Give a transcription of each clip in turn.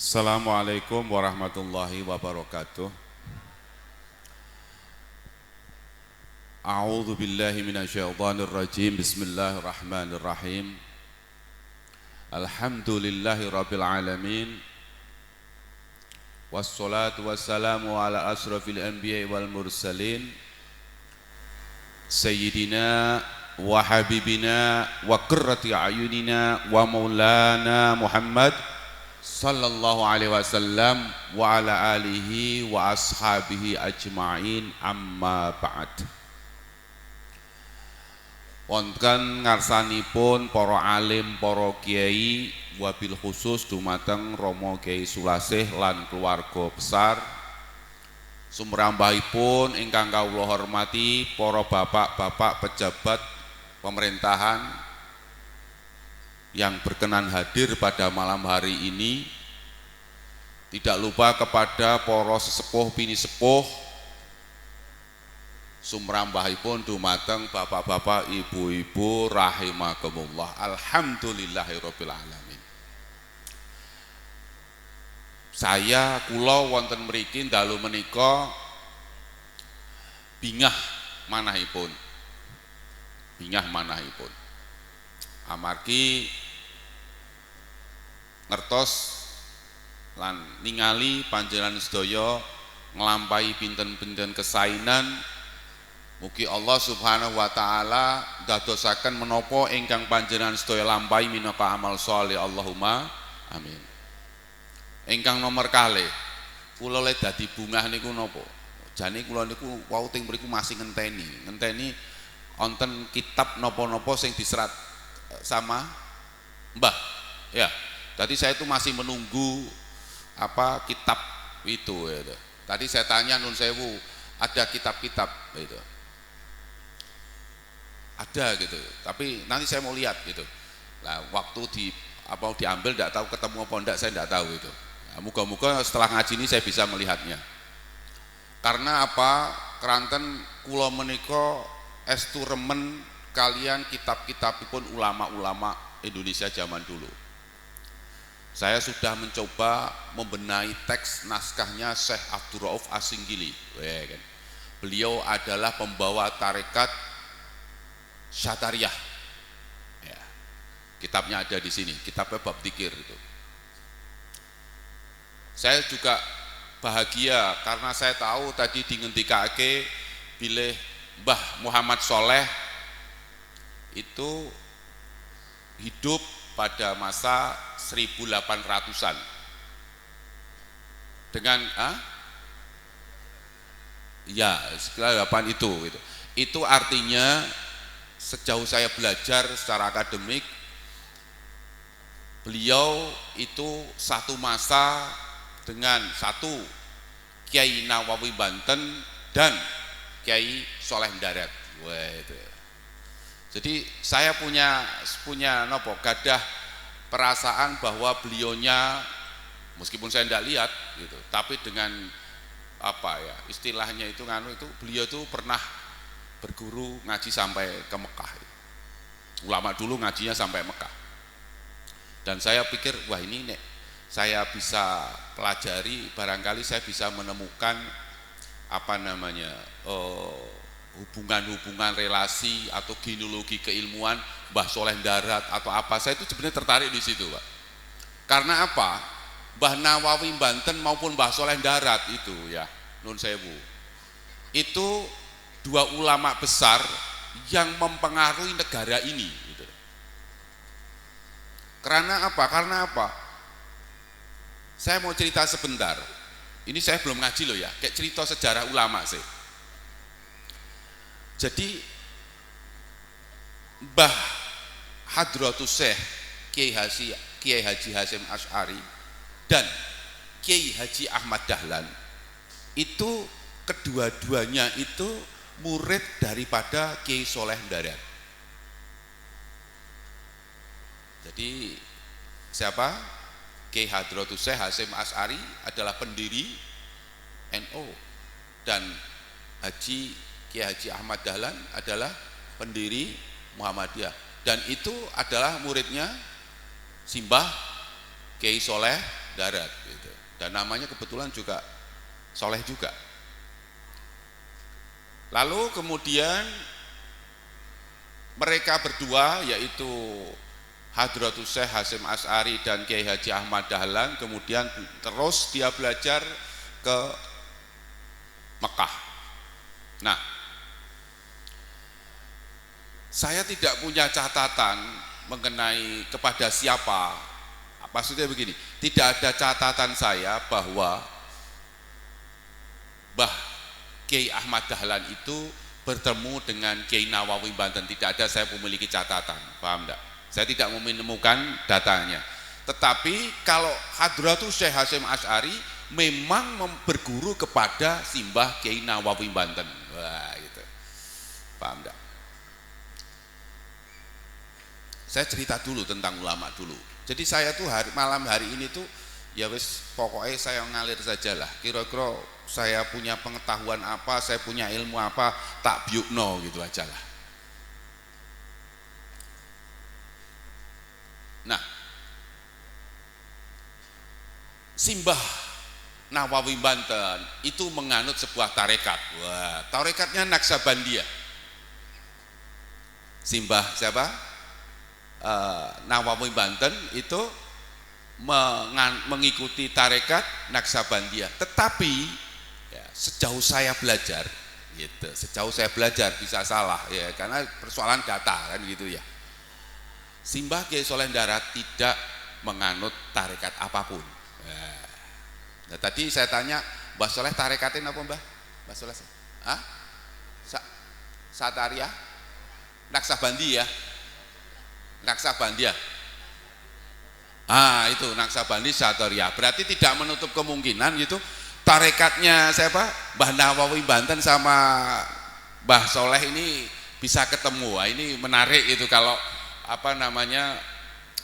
Assalamualaikum warahmatullahi wabarakatuh. A'udzu billahi minasyaitonir rajim. Bismillahirrahmanirrahim. Alhamdulillahi rabbil alamin. Wassalatu wassalamu ala asrafil anbiya'i wal mursalin. Sayyidina wa habibina wa qurrati a'yunina wa maulana Muhammad sallallahu alaihi wasallam wa ala alihi wa ashabihi ajma'in, amma ba'd. Wonten ngarsanipun para alim, para kiai, wabil khusus dumateng Romo Kiai Sulasih lan keluarga besar, sumrambahipun ingkang kawula hormati para bapak-bapak pejabat pemerintahan yang berkenan hadir pada malam hari ini. Tidak lupa kepada para sesepuh bini sepuh, sumrambahipun dumateng bapak-bapak, ibu-ibu rahimakumullah. Alhamdulillahirabbil alamin. Saya kula wonten mriki dalu menika bingah manahipun. Amargi ngertos lan ningali panjenengan sedaya nglampahi pinten-pinten kesainan. Mugi Allah Subhanahu wa taala dadosaken menapa ingkang panjenengan sedaya lampahi minangka amal sholih. Allahumma amin. Ingkang nomor kalih, kula le dadi bungah niku napa? Jane kula niku wau teng mriku masih ngenteni wonten kitab napa-napa sing diserat sama Mbah. Ya. Tadi saya itu masih menunggu apa kitab itu gitu. Tadi saya tanya nun sewu, ada kitab-kitab gitu. Ada gitu. Tapi nanti saya mau lihat gitu. Nah, waktu diambil enggak tahu ketemu apa enggak, saya enggak tahu itu. Nah, moga-moga setelah ngaji ini saya bisa melihatnya. Karena apa? Keranten kula menika estu remen kalian kitab-kitabipun ulama-ulama Indonesia zaman dulu. Saya sudah mencoba membenahi teks naskahnya Syekh Abdul Rauf As-Singgili. Beliau adalah pembawa tarekat Syatariyah. Ya. Kitabnya ada di sini, kitabnya bab dzikir itu. Saya juga bahagia karena saya tahu tadi dingendikake bilih Mbah Muhammad Soleh itu hidup pada masa 1800-an dengan ya sekitar 8 itu artinya sejauh saya belajar secara akademik, beliau itu satu masa dengan satu Kiai Nawawi Banten dan Kiai Soleh Darat. Wah, itu. Jadi saya punya gadah perasaan bahwa beliaunya, meskipun saya tidak lihat gitu, tapi dengan apa ya istilahnya itu beliau itu pernah berguru ngaji sampai ke Mekah. Ulama dulu ngajinya sampai Mekah. Dan saya pikir wah ini nek saya bisa pelajari, barangkali saya bisa menemukan apa namanya hubungan-hubungan relasi atau genealogi keilmuan Mbah Soleh Darat atau apa. Saya itu sebenarnya tertarik di situ, Pak. Karena apa? Mbah Nawawi Banten maupun Mbah Soleh Darat itu ya, nun sewu. Itu dua ulama besar yang mempengaruhi negara ini gitu. Karena apa? Saya mau cerita sebentar. Ini saya belum ngaji loh ya, kayak cerita sejarah ulama sih. Jadi Mbah Hadratus Syekh Kiai Haji Hasyim Asy'ari dan Kiai Haji Ahmad Dahlan itu kedua-duanya itu murid daripada Kiai Soleh Darat. Jadi siapa? Kiai Hadratus Syekh Hasyim Asy'ari adalah pendiri NU dan Kiai Haji Ahmad Dahlan adalah pendiri Muhammadiyah, dan itu adalah muridnya Simbah Kiai Soleh Darat gitu. Dan namanya kebetulan juga soleh juga. Lalu kemudian mereka berdua, yaitu Hadratus Syekh Hasyim Asy'ari dan Kiai Haji Ahmad Dahlan, kemudian terus dia belajar ke Mekah. Nah, saya tidak punya catatan mengenai kepada siapa. Maksudnya begini, tidak ada catatan saya bahwa Mbah Kiai Ahmad Dahlan itu bertemu dengan Kiai Nawawi Banten. Tidak ada, saya memiliki catatan, paham enggak? Saya tidak menemukan datanya. Tetapi kalau Hadratus Syekh Hasyim Asy'ari memang berguru kepada Simbah Kiai Nawawi Banten. Wah, gitu. Paham enggak? Saya cerita dulu tentang ulama dulu. Jadi saya tuh malam hari ini tuh ya wis pokoknya saya ngalir sajalah. Kira-kira saya punya pengetahuan apa, saya punya ilmu apa, tak biukno gitu aja lah. Nah, Simbah Nawawi Banten itu menganut sebuah tarekat. Wah, tarekatnya Naksabandiyah. Simbah siapa? Nawawi Banten itu mengikuti tarekat Naksabandiyah. Tetapi ya, sejauh saya belajar, gitu, sejauh saya belajar bisa salah ya, karena persoalan data kan gitu ya. Simbah Kiai Soleh Darat tidak menganut tarekat apapun. Nah, tadi saya tanya, Mbah Soleh tarekatin apa Mbah? Mbah Soleh? Hah? Sataria? Naksabandiyah? Naksabandiyah. Itu Naksabandi Sataria. Berarti tidak menutup kemungkinan gitu tarekatnya siapa? Mbah Nawawi Banten sama Mbah Soleh ini bisa ketemu. Wah, ini menarik itu kalau apa namanya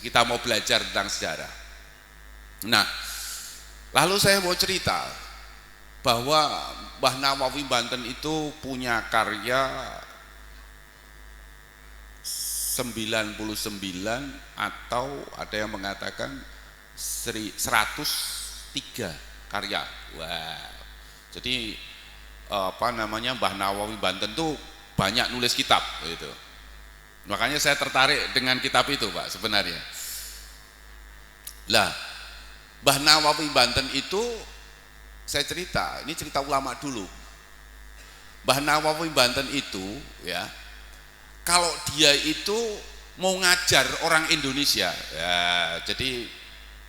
kita mau belajar tentang sejarah. Nah, lalu saya mau cerita bahwa Mbah Nawawi Banten itu punya karya 99 atau ada yang mengatakan 103 karya. Wah. Jadi apa namanya Mbah Nawawi Banten tuh banyak nulis kitab gitu. Makanya saya tertarik dengan kitab itu, Pak, sebenarnya. Lah, Mbah Nawawi Banten itu saya cerita, ini cerita ulama dulu. Mbah Nawawi Banten itu ya, kalau dia itu mau ngajar orang Indonesia, ya, jadi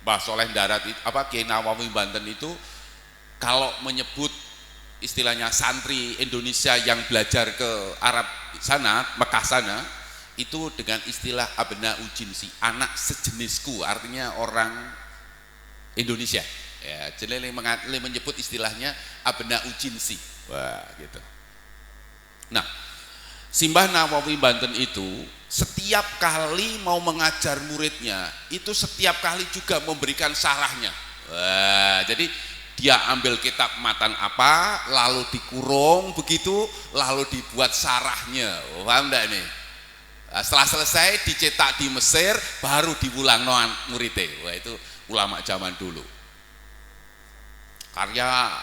Mbah Soleh Darat apa Kiai Nawawi Banten itu kalau menyebut istilahnya santri Indonesia yang belajar ke Arab sana, Mekah sana, itu dengan istilah abna ujinsi, anak sejenisku, artinya orang Indonesia. Ya, jadi menyebut istilahnya abna ujinsi. Wah, gitu. Nah, Simbah Nawawi Banten itu setiap kali mau mengajar muridnya itu setiap kali juga memberikan syarahnya. Wah, jadi dia ambil kitab matan apa, lalu dikurung begitu, lalu dibuat syarahnya. Paham enggak nih? Nah, setelah selesai dicetak di Mesir, baru diulang muridnya. Wah, itu ulama zaman dulu. Karya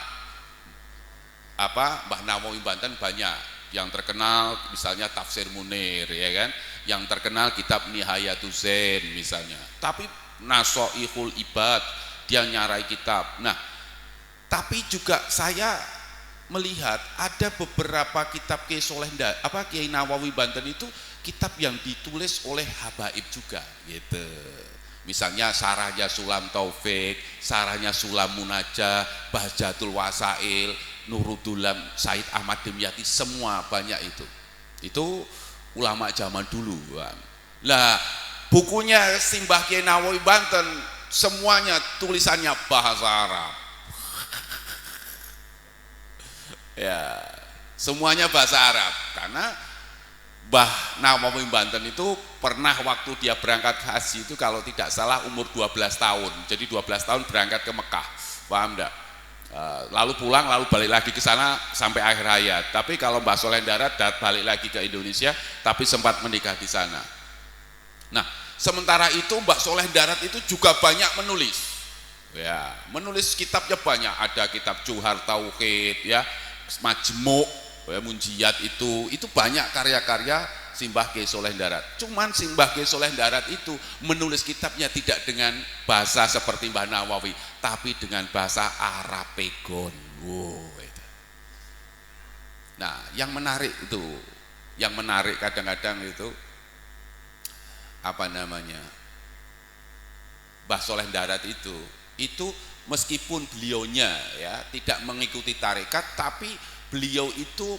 apa Mbah Nawawi Banten banyak. Yang terkenal misalnya Tafsir Munir, ya kan? Yang terkenal kitab Nihayatus Zain misalnya. Tapi Nasoihul Ibad dia nyarai kitab. Nah, tapi juga saya melihat ada beberapa kitab Kiai Soleh Kiai Nawawi Banten itu kitab yang ditulis oleh habaib juga, gitu. Misalnya Sarahnya Sulam Taufik, Sarahnya Sulam Munajah, Bahjatul Wasail, Nurudulam, Said Ahmad Dimyati, semua banyak itu. Itu ulama zaman dulu. Lah, bukunya Simbah Kiai Nawawi Banten semuanya tulisannya bahasa Arab. Ya, semuanya bahasa Arab karena Mbah Nawawi Banten itu pernah waktu dia berangkat haji itu kalau tidak salah umur 12 tahun. Jadi 12 tahun berangkat ke Mekah. Paham enggak? Lalu pulang, lalu balik lagi ke sana sampai akhir hayat. Tapi kalau Mbah Soleh Darat balik lagi ke Indonesia, tapi sempat menikah di sana. Nah, sementara itu Mbah Soleh Darat itu juga banyak menulis. Ya, menulis kitabnya banyak, ada kitab Juhar Tauhid ya, Majmu' ya, Munjiat itu banyak karya-karya Simbah Kiai Soleh Darat. Cuman Simbah Kiai Soleh Darat itu menulis kitabnya tidak dengan bahasa seperti Mbah Nawawi, tapi dengan bahasa Arab pegon. Wow, itu. Nah, yang menarik kadang-kadang itu apa namanya, Mbah Soleh Darat itu meskipun beliaunya ya tidak mengikuti tarekat, tapi beliau itu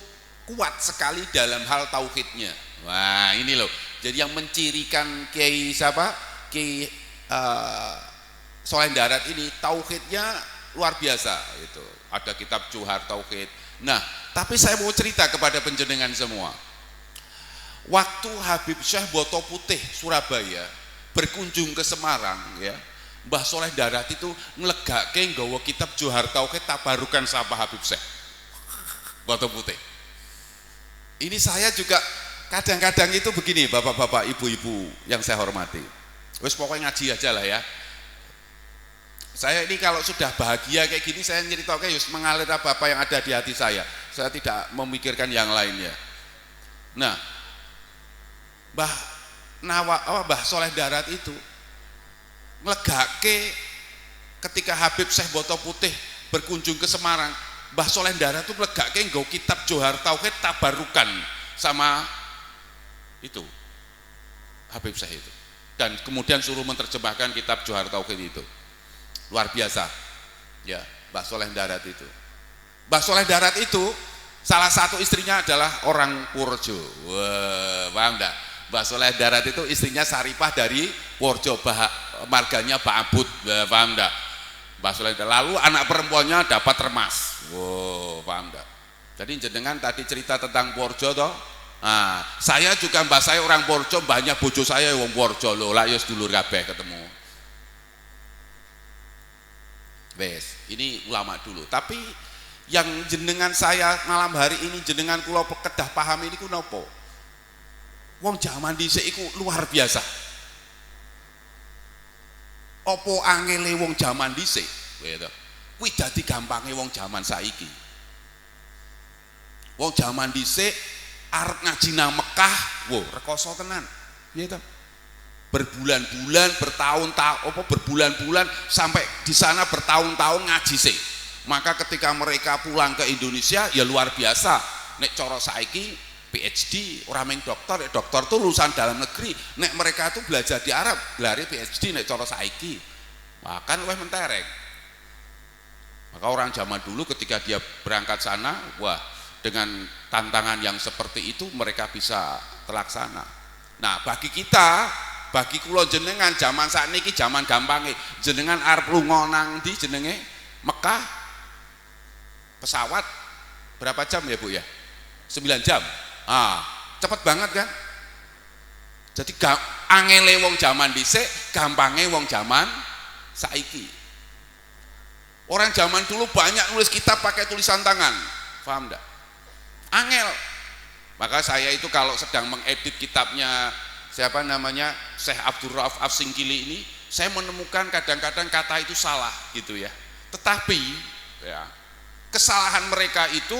kuat sekali dalam hal tauhidnya. Wah, ini loh. Jadi yang mencirikan Kiai Soleh Darat ini tauhidnya luar biasa itu. Ada kitab Juhar Tauhid. Nah, tapi saya mau cerita kepada penjenengan semua. Waktu Habib Syekh Boto Putih Surabaya berkunjung ke Semarang ya, Mbah Soleh Darat itu ngelegake nggawa kitab Juhar Tauhid tabarukan sama Habib Syekh Boto Putih. Ini saya juga kadang-kadang itu begini, bapak-bapak, ibu-ibu yang saya hormati. Wes pokoknya ngaji aja lah ya. Saya ini kalau sudah bahagia kayak gini, saya nyeritakan yus mengalir apa yang ada di hati saya. Saya tidak memikirkan yang lainnya. Nah, Mbah Soleh Darat itu ngelegake ketika Habib Syekh Boto Putih berkunjung ke Semarang, Mbah Soleh Darat itu ngelegake nggo kitab Juhar Tauhid tabarukan sama itu Habib Syekh itu, dan kemudian suruh menerjemahkan kitab Juhar Tauhid itu. Luar biasa ya Mbah Soleh Darat itu. Mbah Soleh Darat itu salah satu istrinya adalah orang Purjo. Wah, paham enggak? Mbah Soleh Darat itu istrinya Saripah dari Purjo, marganya Ba'abud, paham enggak? Mbah Soleh Darat. Lalu anak perempuannya dapat Remas. Wow, paham enggak? Jadi jenengan tadi cerita tentang Purjo toh. Nah, saya juga mbah saya orang Purjo, banyak bojo saya wong Purjo lho, lah ya sedulur kabeh ketemu. Wes, ini ulama dulu. Tapi yang jenengan saya malam hari ini jenengan kula kedah paham ini ku napa? Wong jaman dhisik iku luar biasa. Apa angele wong jaman dhisik? Gitu. Kuwi dadi gampange wong jaman saiki. Wong jaman dhisik arep ngaji nang Mekah, wow, rekoso tenan. Piye to? Berbulan-bulan, berbulan-bulan sampai di sana bertahun-tahun ngaji sih. Maka ketika mereka pulang ke Indonesia ya luar biasa. Nek cara saiki PhD orang meng dokter, dokter tuh lulusan dalam negeri. Nek mereka tuh belajar di Arab, gelare PhD nek cara saiki. Bahkan weh mentereng. Maka orang zaman dulu ketika dia berangkat sana, wah, dengan tantangan yang seperti itu mereka bisa terlaksana. Nah, bagi kita, bagi kula jenengan zaman sakniki zaman gampange, jenengan arep lunga nang ndi jenenge Mekah pesawat berapa jam ya Bu ya? 9 jam. Cepet banget kan? Jadi angele wong zaman dhisik, gampange wong zaman saiki. Orang zaman dulu banyak nulis kitab pakai tulisan tangan. Paham enggak? Angel. Maka saya itu kalau sedang mengedit kitabnya siapa namanya Syekh Abdul Rauf Afsingkili ini, saya menemukan kadang-kadang kata itu salah gitu ya. Tetapi ya, kesalahan mereka itu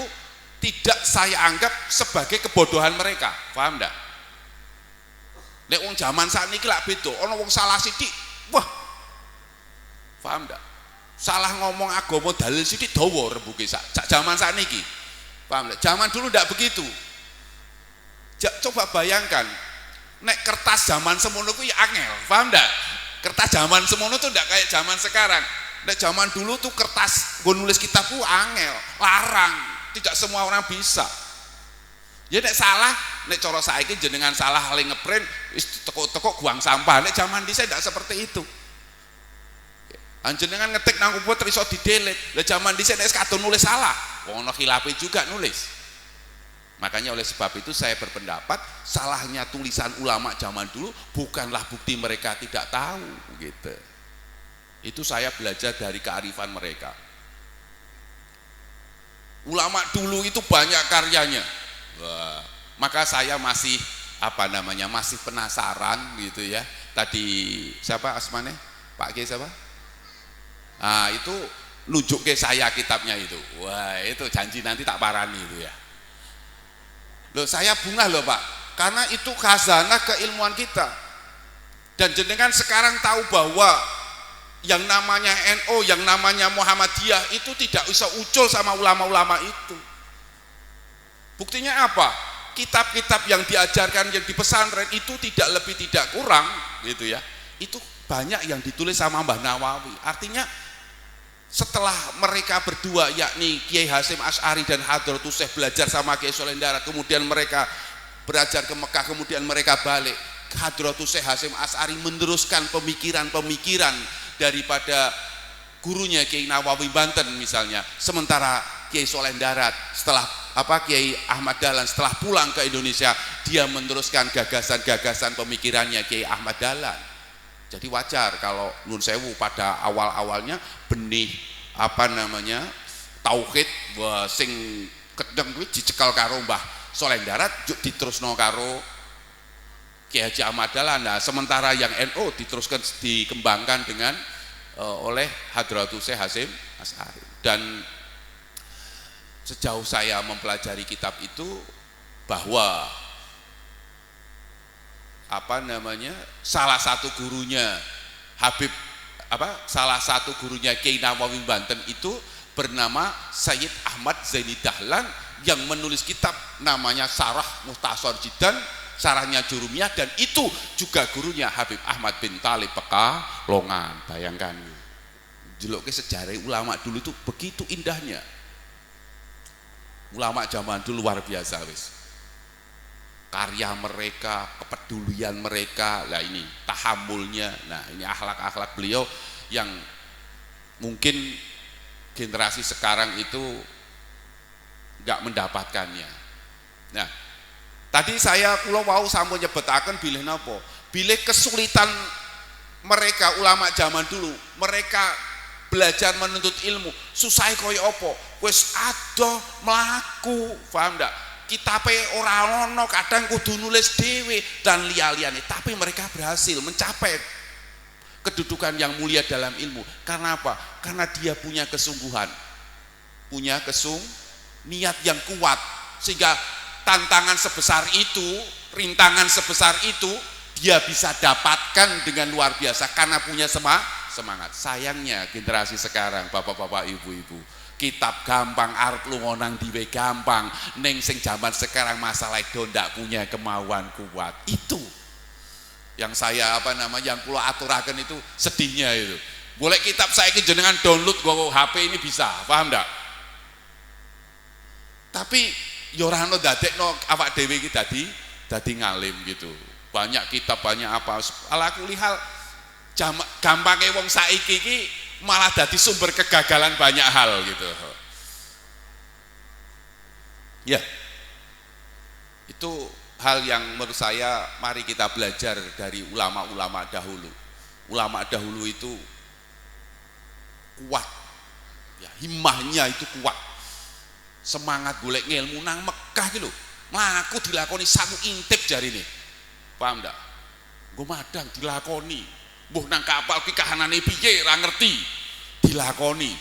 tidak saya anggap sebagai kebodohan mereka. Paham enggak? Nek wong zaman sakniki lak beda, ana wong salah sithik, wah. Paham enggak? Salah ngomong agama dalil sithik dawa rembuke sak zaman sakniki. Paham enggak? Zaman dulu enggak begitu. Coba bayangkan, nek kertas zaman semono ku ya angel, paham enggak? Kertas zaman semono tuh enggak kayak zaman sekarang. Nek zaman dulu tuh kertas gue nulis kitabku angel, larang, tidak semua orang bisa. Ya nek salah, nek cara saiki jenengan salah hal ngeprint, teko buang sampah. Nek zaman dhisik enggak seperti itu. Jenengan ngetik nang komputer iso di-delete. Lah zaman dhisik nek kadung nulis salah, wong ana khilafe juga nulis. Makanya oleh sebab itu saya berpendapat salahnya tulisan ulama zaman dulu bukanlah bukti mereka tidak tahu gitu. Itu saya belajar dari kearifan mereka. Ulama dulu itu banyak karyanya. Wah, maka saya masih masih penasaran gitu ya. Tadi siapa asmane? Pak Kiai siapa? Nah, itu nunjuk ke saya kitabnya itu. Wah, itu janji nanti tak parani itu ya. Loh, saya bungah loh Pak, karena itu khazanah keilmuan kita. Dan jenengan sekarang tahu bahwa yang namanya NU, yang namanya Muhammadiyah itu tidak bisa ucul sama ulama-ulama itu. Buktinya apa? Kitab-kitab yang diajarkan yang di pesantren itu tidak lebih tidak kurang gitu ya. Itu banyak yang ditulis sama Mbah Nawawi. Artinya setelah mereka berdua yakni Kiai Hasyim Asy'ari dan Hadratus Syekh belajar sama Kiai Sholeh Darat, kemudian mereka belajar ke Mekah, kemudian mereka balik, Hadratus Syekh Hasyim Asy'ari meneruskan pemikiran-pemikiran daripada gurunya Kiai Nawawi Banten misalnya. Sementara Kiai Sholeh Darat setelah Kiai Ahmad Dahlan setelah pulang ke Indonesia, dia meneruskan gagasan-gagasan pemikirannya Kiai Ahmad Dahlan. Jadi wajar kalau nun sewu pada awal-awalnya benih tauhid sing kedeng kuwi dicekal karo Mbah Sholeh Darat diterusno karo Kiai Haji Ahmad Dahlan. Nah, sementara yang NU diteruskan dikembangkan dengan oleh Hadratus Syekh Hasyim Asy'ari. Dan sejauh saya mempelajari kitab itu bahwa salah satu gurunya Kiai Nawawi Banten itu bernama Sayyid Ahmad Zaini Dahlan yang menulis kitab namanya Syarah Mukhtasar Jiddan, Syarahnya Jurumiyah, dan itu juga gurunya Habib Ahmad bin Thalib Pekalongan. Bayangkan, jeluknya sejarah ulama dulu itu begitu indahnya. Ulama zaman dulu luar biasa wis. Karya mereka, kepedulian mereka, lah ini tahammulnya, nah ini akhlak-akhlak beliau yang mungkin generasi sekarang itu nggak mendapatkannya. Nah, tadi saya kula wau sampun nyebetaken bilih napa? Bilih kesulitan mereka ulama zaman dulu, mereka belajar menuntut ilmu, susah kaya apa? Wis adoh mlaku, paham ndak? Kitabe ora ono, kadang kudu nulis dhewe dan liya-liyane, tapi mereka berhasil mencapai kedudukan yang mulia dalam ilmu. Karena apa? Karena dia punya kesungguhan, niat yang kuat, sehingga tantangan sebesar itu, rintangan sebesar itu dia bisa dapatkan dengan luar biasa karena punya semangat. Sayangnya generasi sekarang, bapak-bapak, ibu-ibu, kitab gampang, arep lunga nang diwe gampang, ning sing zaman sekarang masalah itu ndak punya kemauan kuat. Itu yang saya yang kula aturaken itu sedihnya itu. Boleh kitab saiki jenengan download nggo HP ini bisa, paham ndak? Tapi yo ora ono dadekno awak dhewe iki dadi ngalim gitu. Banyak kitab, banyak apa. Ala kulihal gampange wong saiki iki malah dadi sumber kegagalan banyak hal gitu. Ya, itu hal yang menurut saya mari kita belajar dari ulama-ulama dahulu. Ulama dahulu itu kuat, ya, himmahnya itu kuat, semangat golek ngilmu nang Mekah gitu, mlaku dilakoni satu intip jari ini, paham ndak? Nggo madang dilakoni. Mbuh nang kapal ki kahanane piye ora ngerti, dilakoni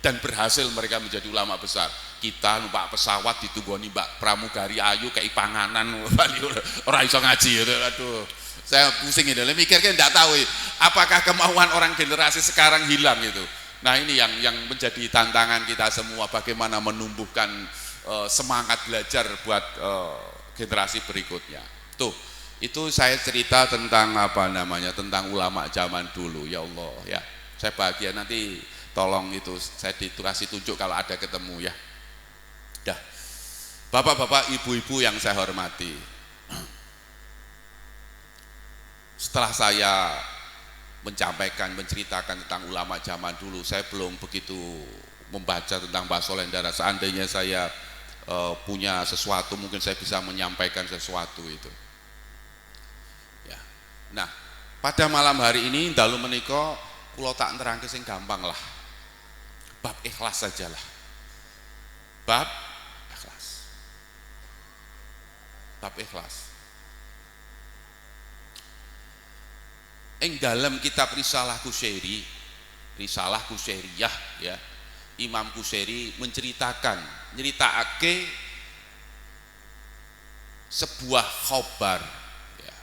dan berhasil mereka menjadi ulama besar. Kita numpak pesawat ditunggoni Mbak Pramugari ayu kayak panganan ora iso ngaji. Aduh, saya pusing ini, mikir kan enggak tahu apakah kemauan orang generasi sekarang hilang itu. Nah, ini yang menjadi tantangan kita semua, bagaimana menumbuhkan semangat belajar buat generasi berikutnya. Tuh, itu saya cerita tentang tentang ulama zaman dulu. Ya Allah ya, saya bahagia, nanti tolong itu saya dikasih tunjuk kalau ada ketemu ya. Dah, bapak-bapak, ibu-ibu yang saya hormati, setelah saya menceritakan tentang ulama zaman dulu, saya belum begitu membaca tentang Mbah Sholeh Darat. Seandainya saya punya sesuatu, mungkin saya bisa menyampaikan sesuatu itu. Nah, pada malam hari ini dalu menika kula tak nerangke sing gampang lah. Bab ikhlas sajalah. Bab ikhlas. Bab ikhlas. Ing dalam kitab Risalah Kusyairi risalah Qusairiyah ya. Imam Qusairi nyeritakake sebuah khobar ya.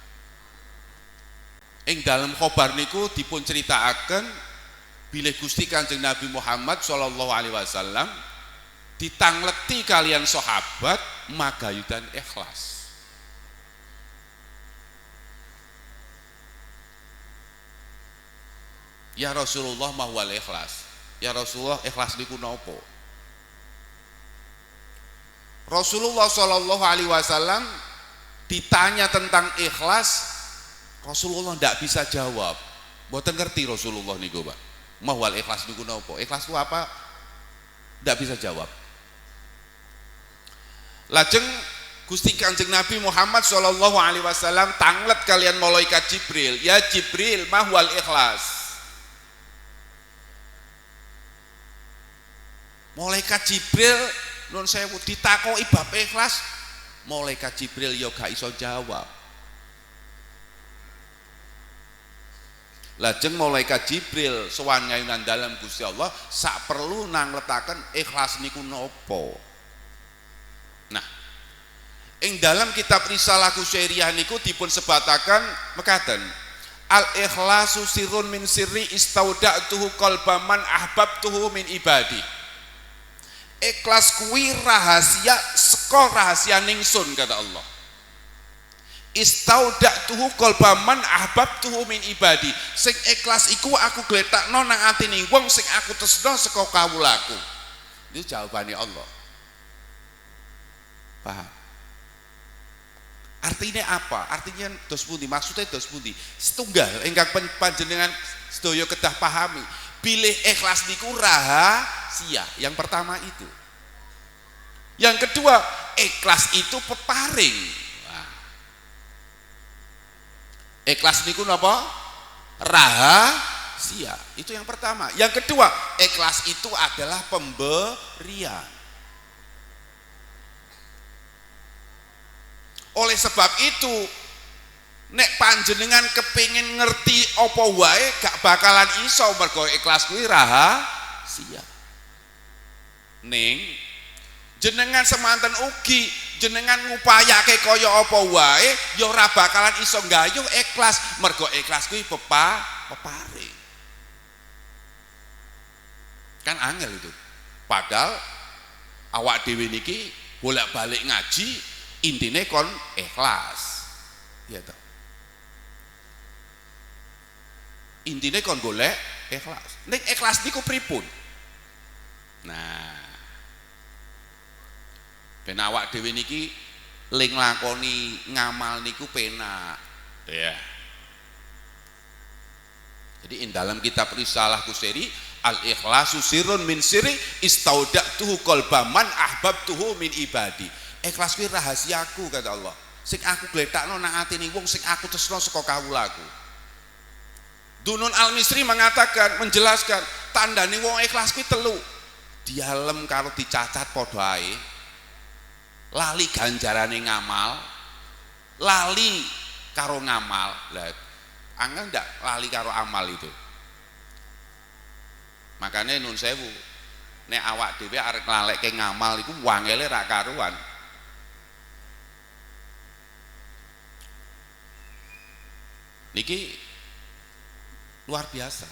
Ing dalam khobar niku dipun critakaken bilih Gusti Kanjeng Nabi Muhammad sallallahu alaihi wasallam ditangleti kalian sahabat magayudan ikhlas. Ya Rasulullah mahwal ikhlas. Ya Rasulullah ikhlas niku napa? Rasulullah sallallahu alaihi wasallam ditanya tentang ikhlas, Rasulullah ndak bisa jawab. Mboten ngerti Rasulullah niku, Pak. Mahwal ikhlas niku napa? Ikhlas itu apa? Ndak bisa jawab. Lajeng Gusti Kanjeng Nabi Muhammad sallallahu alaihi wasallam tanglet kalian malaikat Jibril. Ya Jibril, mahwal ikhlas. Malaikat Jibril nun sewu ditakoki bab ikhlas, malaikat Jibril ya gak iso jawab. Lajeng malaikat Jibril sowan ngayunan dalam Gusti Allah sak perlu nangletaken ikhlas niku napa. Nah, ing dalam kitab Risalah Qusairiyah niku dipun sebataken mekaten. Al ikhlasu sirrun min sirri istauda'tuhu qalbaman ahbabtuhu min ibadi. Ikhlas kuwi rahasia saka rahasia ningsun kata Allah. Istauda'tuhu qalbaman ahbabtuhu min ibadi. Sing ikhlas iku aku gletakno nang atine wong sing aku tresno saka kawulaku. Itu jawabane Allah. Paham? Artinya apa? Artinya dos pundi? Maksudnya dos pundi? Setunggal ingkang panjenengan sedaya kedah pahami. Pilih ikhlas niku rahasia. Yang pertama itu. Yang kedua, ikhlas itu peparing. Wah. Ikhlas niku napa? Rahasia. Itu yang pertama. Yang kedua, ikhlas itu adalah pemberian. Oleh sebab itu, nek panjenengan kepingin ngerti apa wae gak bakalan iso mergo ikhlas kuwi rahasia. Ning jenengan semanten ugi jenengan ngupayake kaya apa wae ya ora bakalan iso nggayuh ikhlas mergo ikhlas kuwi peparing. Kan angel itu. Padahal awak dhewe niki bolak-balik ngaji intine kon ikhlas. Ya toh. Intine kon golek ikhlas. Ning ikhlas niku pripun? Nah, ben awak dhewe niki ling lakoni ngamal niku penak. Ya. Jadi in dalam kitab Risalah Qusairi al ikhlasu sirrun min sirri istauda'tuhu qalbaman ahbabtuhu min ibadi. Ikhlas kuwi rahasiaku kata Allah. Sing aku gletakno nang atine wong sing aku tresno saka kawulaku. Dunun Al-Misri mengatakan, menjelaskan tandane wong ikhlas kuwi telu. Dialem karo dicacat padha ae. Lali ganjarane ngamal, lali karo ngamal. Lah angel ndak lali karo amal itu. Makanya nun sewu nek awak dhewe arek nglaleke ngamal iku wangele ra karuan. Niki luar biasa.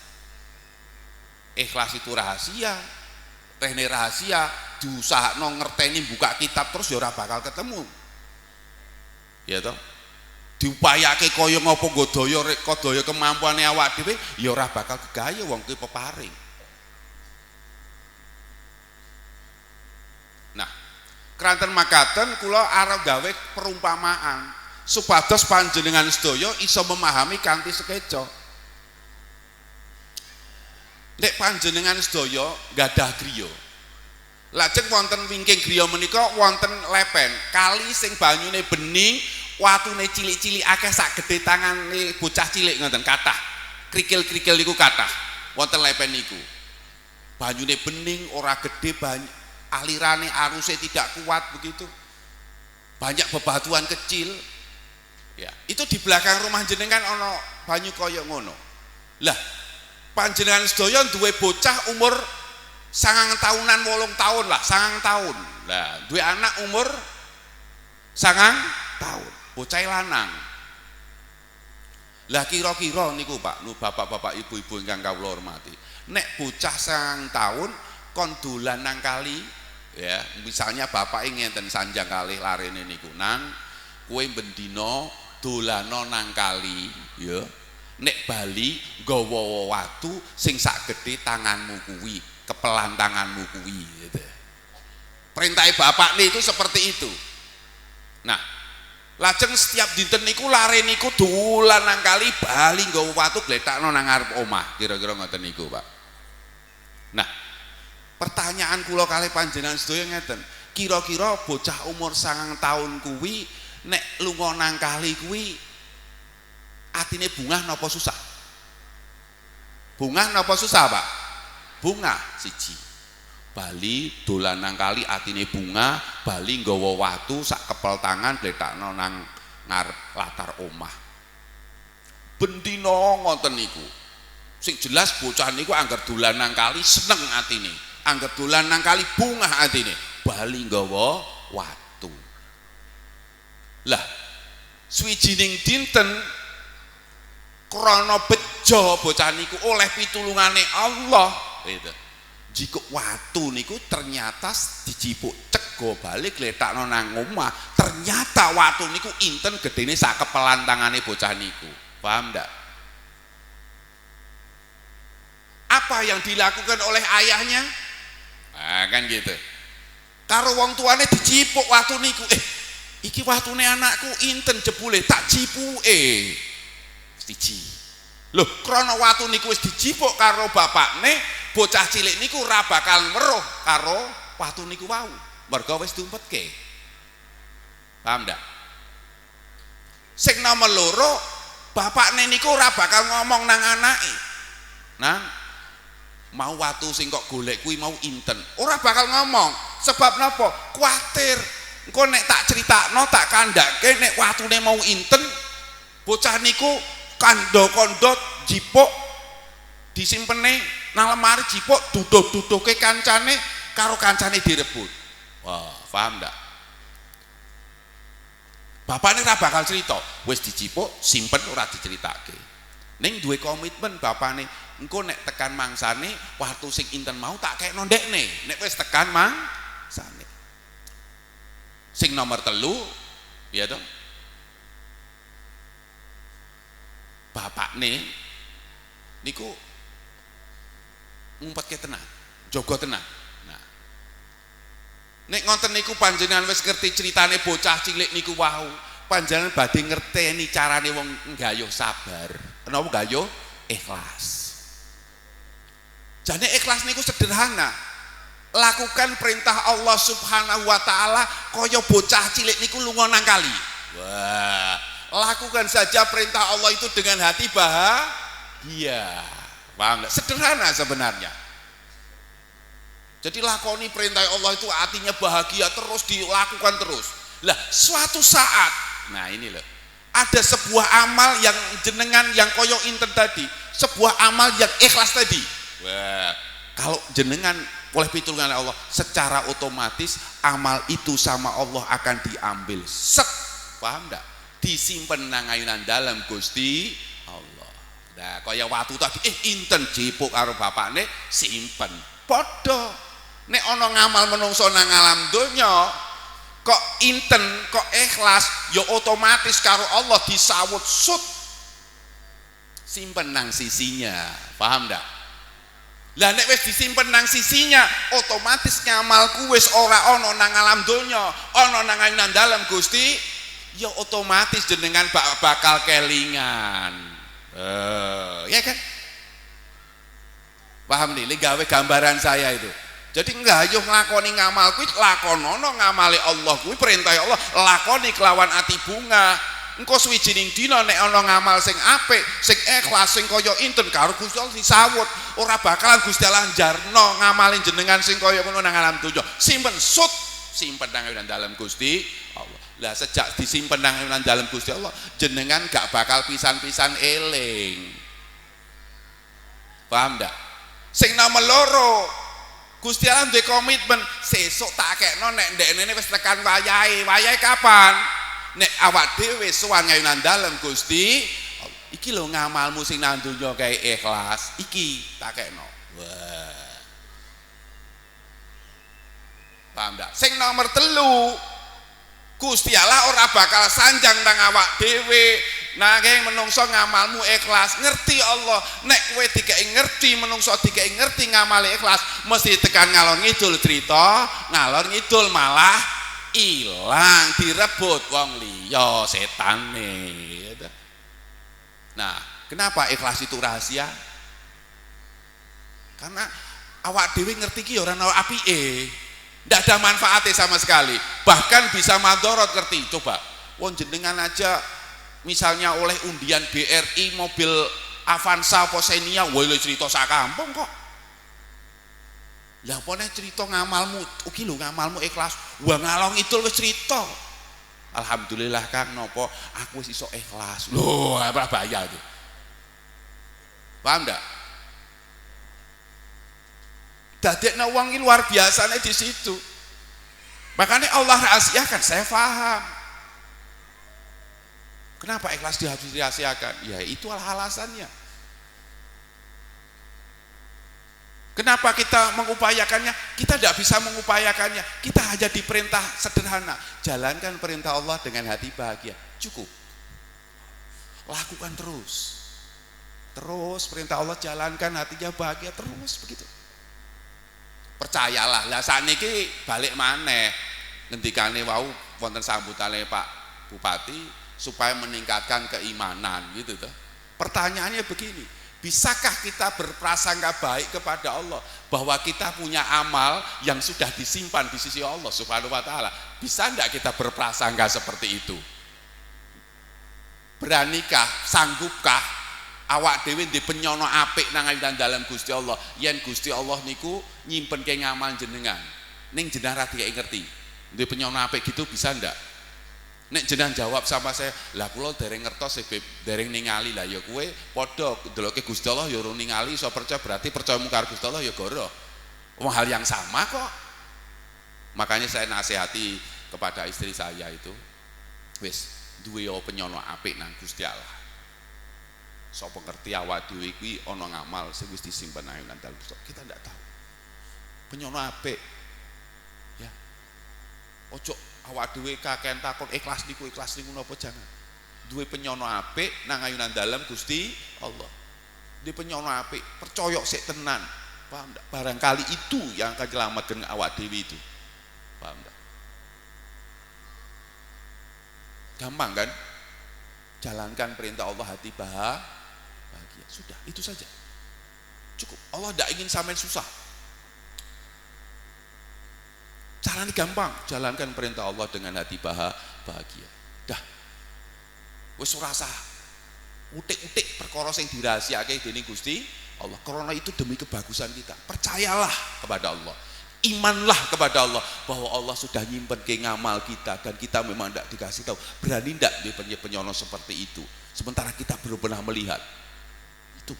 Ikhlas itu rahasia, teknik rahasia, diusahakno ngerteni buka kitab terus ya ora bakal ketemu. Ya toh? Diupayake kaya ngapa godaya kemampuane awak dhewe ya ora bakal gegaya wong kuwi peparing. Nah, keranten makaten kula arep gawe perumpamaan supados panjenengan sedaya iso memahami kanthi sekeca. Nek panjenengan sedaya gadah griya. Lajeng wonten wingking griya menika wonten lepen, kali sing banyune bening, watune cilik-cilik akeh sak gedhe tangane bocah cilik ngoten kathah. Krikil-krikil niku kathah. Wonten lepen niku. Banyune bening, ora gedhe, banyak alirane arusnya tidak kuat begitu. Banyak bebatuan kecil. Ya, itu di belakang rumah jenengan ana banyu kaya ngono. Lah, panjenengan sedaya duwe bocah umur 9 tahunan 8 tahun lah, 9 tahun. Lah, duwe anak umur 9 tahun, bocah lanang. Lah kira-kira niku Pak, nu bapak-bapak ibu-ibu ingkang kawula hormati. Nek bocah 9 tahun kon dolan nang kali, ya, misalnya bapak ngenten sanjang kalih larene niku, nang kowe bendina dolano nang kali, ya. Nek bali nggawa watu sing sak gedhe tanganmu kuwi, kepelan tanganmu kuwi gitu. Perintah bapak nih itu seperti itu. Nah, lajeng setiap dinten niku lare niku dolan nang kali bali nggawa watu gletakno nang ngarep omah, kira-kira ngoten niku, Pak. Nah, pertanyaan kula kalih panjenengan sedaya ngeten, kira-kira bocah umur 9 tahun kuwi nek lunga nang kali kuwi atine bungah napa susah? Bungah napa susah, Pak? Bungah siji. Bali dolan nang kali atine bungah, bali nggawa watu sak kepel tangan gletakno nang ngarep latar omah. Bendina ngoten niku. Sing jelas bocah niku angger dolan nang kali seneng atine. Angger dolan nang kali bungah atine, bali nggawa watu. Lah, swijining dinten krana bejo bocah niku oleh pitulungane Allah gitu. Jika watu niku ternyata dijipuk cego balik letakno nang omah, ternyata watu niku inten gedene sak kepelan tangane bocah niku. Paham ndak? Apa yang dilakukan oleh ayahnya? Nah, kan gitu. Karo wong tuane dijipuk watu niku, iki watune anakku inten jebule tak jipuke. Siji. Loh, krana watu niku wis dijipuk karo bapakne, bocah cilik niku ora bakal weruh karo watu niku wau. Mergo wis diumpetke. Paham ndak? Sing nomor loro, bapakne niku ora bakal ngomong nang anake. Nang mau watu sing kok golek kuwi mau inten. Ora bakal ngomong. Sebab napa? Kuwatir. Engko nek tak critakno, tak kandhake nek watune mau inten, bocah niku kandha-kandha jipuk disimpene nang lemari jipuk duduh-duduhke kancane karo kancane direbut. Wah, paham ndak? Bapakne ora bakal cerita, wis dijipuk, simpen ora diceritake. Ning duwe komitmen bapakne, engko nek tekan mangsane waktu sing inten mau tak kekno ndekne, nek wis tekan mangsane. Sing nomor 3, ya dong. Bapakne niku ngumpetke tenan, jaga tenan. Nah, nek ngoten niku panjenengan wis ngerti ceritane bocah cilik niku wau, panjenengan badhe ngerteni carane wong nggayuh sabar. Kenapa nggayuh? Ikhlas. Jane ikhlas niku sederhana. Lakukan perintah Allah Subhanahu wa taala kaya bocah cilik niku lunga nang kali. Wah, lakukan saja perintah Allah itu dengan hati bahagia. Paham enggak? Sederhana sebenarnya. Jadi lakoni perintah Allah itu artinya bahagia, terus dilakukan terus. Lah, suatu saat, nah ini loh, ada sebuah amal yang jenengan yang koyo inten tadi, sebuah amal yang ikhlas tadi. Wah, kalau jenengan oleh pitulungan Allah, secara otomatis amal itu sama Allah akan diambil. Set, paham enggak? Disimpen nang ayunan dalam Gusti Allah. Nah, kaya watu tadi, inten jipuk karo bapakne simpen. Padha nek ana ngamal menungso nang alam donya kok inten, kok ikhlas, ya otomatis karo Allah disawut sut. Simpen nang sisinya. Paham enggak? Lah nek wis disimpen nang sisinya, otomatis ngamalku wis ora ana nang alam donya, ana nang ayunan dalam Gusti, ya otomatis jenengan bakal kelingan. Ya kan? Paham nih, gawe gambaran saya itu. Jadi enggak ayo nglakoni ngamal kuwi lakonono ngamali Allah kuwi perintah Allah, lakoni kelawan ati bunga. Engko suwijining dina nek ana ngamal sing apik, sing ikhlas, sing kaya inten karo Gusti Allah disawut, ora bakalan Gusti Allah njarno ngamalin jenengan sing kaya ngono nang alam donya. Simpen sut, simpen nang dalam Gusti Allah. Lah sejak disimpen nang dalam Gusti Allah, jenengan gak bakal pisan-pisan eling. Paham ndak? Sing nomor loro, Gusti Allah duwe komitmen sesuk tak kekno nek ndekne wis tekan wayahe. Wayahe kapan? Nek awak dhewe sowan ngayunan dalem Gusti, iki lho ngamalmu sing nang donya kae ikhlas, iki tak kekno. Wah. Paham ndak? Sing nomor telu, Gusti Allah ora bakal sanjang nang awak dhewe. Nanging menungso ngamalmu ikhlas, ngerti Allah. Nek kowe dikeki ngerti, menungso dikeki ngerti ngamali ikhlas, mesti tekan ngalor ngidul cerita, ngalor ngidul malah ilang, direbut wong liya, setane. Nah, kenapa ikhlas itu rahasia? Karena awak dhewe ngerti ki ora ana apike. Ndak ada manfaatnya sama sekali. Bahkan bisa madorot, ngerti. Coba, wong jenengan aja misalnya oleh undian BRI mobil Avanza Posenia, woi cerita sak kampung kok. Lah pone cerita ngamalmu, ugi lho ngamalmu ikhlas. Wah ngalong itu wis cerita. Alhamdulillah Kang nopo aku wis iso ikhlas. Lho, apa bahaya itu. Paham ndak? Dadekna wong iki luar biasane di situ. Makanya Allah rahasiakan, saya paham. Kenapa ikhlas harus dirahasiakan? Ya itu alasannya. Kenapa kita mengupayakannya? Kita tidak bisa mengupayakannya. Kita hanya diperintah sederhana. Jalankan perintah Allah dengan hati bahagia. Cukup. Lakukan terus. Terus perintah Allah jalankan, hatinya bahagia terus begitu. Percayalah. Lah sakniki balik maneh. Ngendikane wau wonten sambutane Pak Bupati supaya meningkatkan keimanan gitu tuh. Pertanyaannya begini, bisakah kita berprasangka baik kepada Allah bahwa kita punya amal yang sudah disimpan di sisi Allah Subhanahu wa taala? Bisa enggak kita berprasangka seperti itu? Beranikah, sanggupkah awak dhewe ndek penyono apik nang dalam Gusti Allah? Yen Gusti Allah niku nyimpenke ngamal jenengan, ning jenengan ra dikek ngerti. Ndek penyono apik gitu bisa ndak? Nek jenengan jawab sama saya, lah kula dereng ngertos dereng ningali, lah ya kowe padha ndeloke Gusti Allah ya urung ningali, iso percaya berarti percayamu karo Gusti Allah ya goro. Wong hal yang sama kok. Makanya saya nasihati kepada istri saya itu, wis duwe penyono apik nang Gusti Allah. Sapa ngerti awak dhewe kuwi ana ngamal sing wis disimpen ae nang dalem kita ndak tahu. Penyono apik. Ya. Ojo awak dhewe kakean takon ikhlas niku napa jangan. Duwe penyono apik nang ayunan dalem Gusti Allah. Duwe penyono apik, percaya sik tenan. Paham ndak? Barangkali itu yang akan nyelametkeun awak dhewe itu. Paham ndak? Gampang kan? Jalankan perintah Allah hati bahagia. Sudah, itu saja. Cukup. Allah tidak ingin sampean susah. Caranya gampang, jalankan perintah Allah dengan hati bahagia. Dah. Wis ora usah utik-utik perkara sing dirahasiake dening Gusti Allah. Karena itu demi kebagusan kita. Percayalah kepada Allah. Imanlah kepada Allah bahwa Allah sudah nyimpen ke ngamal kita dan kita memang tidak dikasih tahu. Berani tidak dia penyono seperti itu? Sementara kita belum pernah melihat. Itu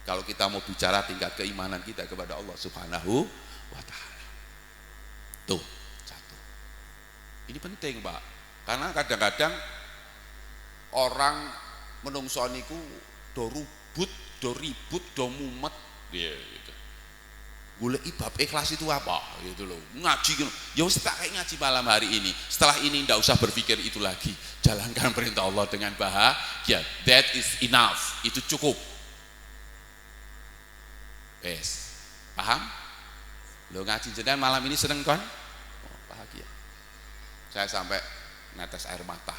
kalau kita mau bicara tingkat keimanan kita kepada Allah Subhanahu wa taala. Tuh, satu. Ini penting, Pak. Karena kadang-kadang orang menungso niku do ribut, do mumet gitu. Golek bab ikhlas itu apa gitu loh. Ngaji gitu. Ya wis tak kayak ngaji malam hari ini. Setelah ini ndak usah berpikir itu lagi. Jalankan perintah Allah dengan bahagia. That is enough. Itu cukup. Yes. Paham? Lo ngaji jenengan malam ini seneng kan? Oh, bahagia. Saya sampai netes air mata.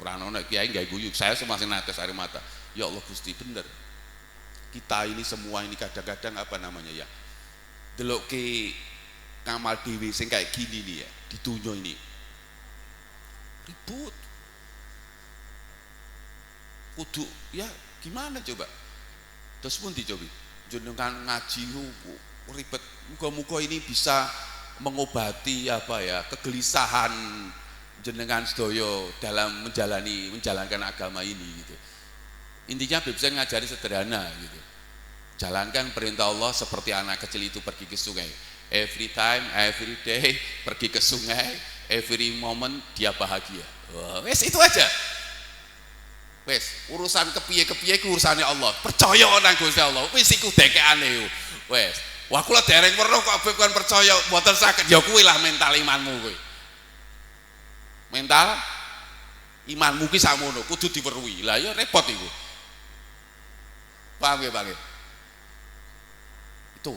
Ora ono kiai gawe guyuk, saya masih netes air mata. Ya Allah Gusti, bener. Kita ini semua ini kadang-kadang apa namanya ya? Delokke ngamal dhewe sing kayak gini nih ya, di dunya ini. Ribut. Kudu ya gimana coba? Terus pun dicoba. Jenengan ngaji ribet, muga-muga ini bisa mengobati apa ya kegelisahan jenengan sedaya dalam menjalankan agama ini gitu. Intinya bisa ngajari sederhana gitu. Jalankan perintah Allah seperti anak kecil itu pergi ke sungai. Every time, every day pergi ke sungai, every moment dia bahagia. Wes itu aja. Wes urusan kepiye-kepiye ku urusane Allah. Percaya nang Gusti Allah. Wis iku dekekane. Wes. Wah kula dereng weruh kok bukan percaya mboten saged. Ya kuwi lah mental imanmu kuwi. Mental imanmu ki sakmono kudu diweruhi. Lah ya repot iku. Paham ya, Bang? Itu.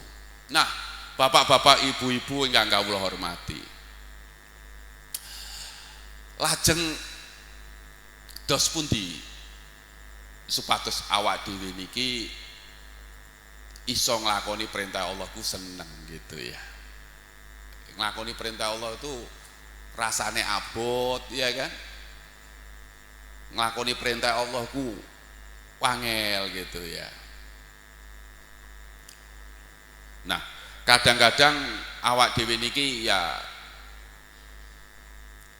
Nah, bapak-bapak, ibu-ibu ingkang kawula hormati. Lajeng dos pundi supados awak dhewe niki iso nglakoni perintah Allah ku seneng gitu ya. Nglakoni perintah Allah itu rasane abot ya kan. Nglakoni perintah Allah ku wangel gitu ya. Nah, kadang-kadang awak dhewe niki ya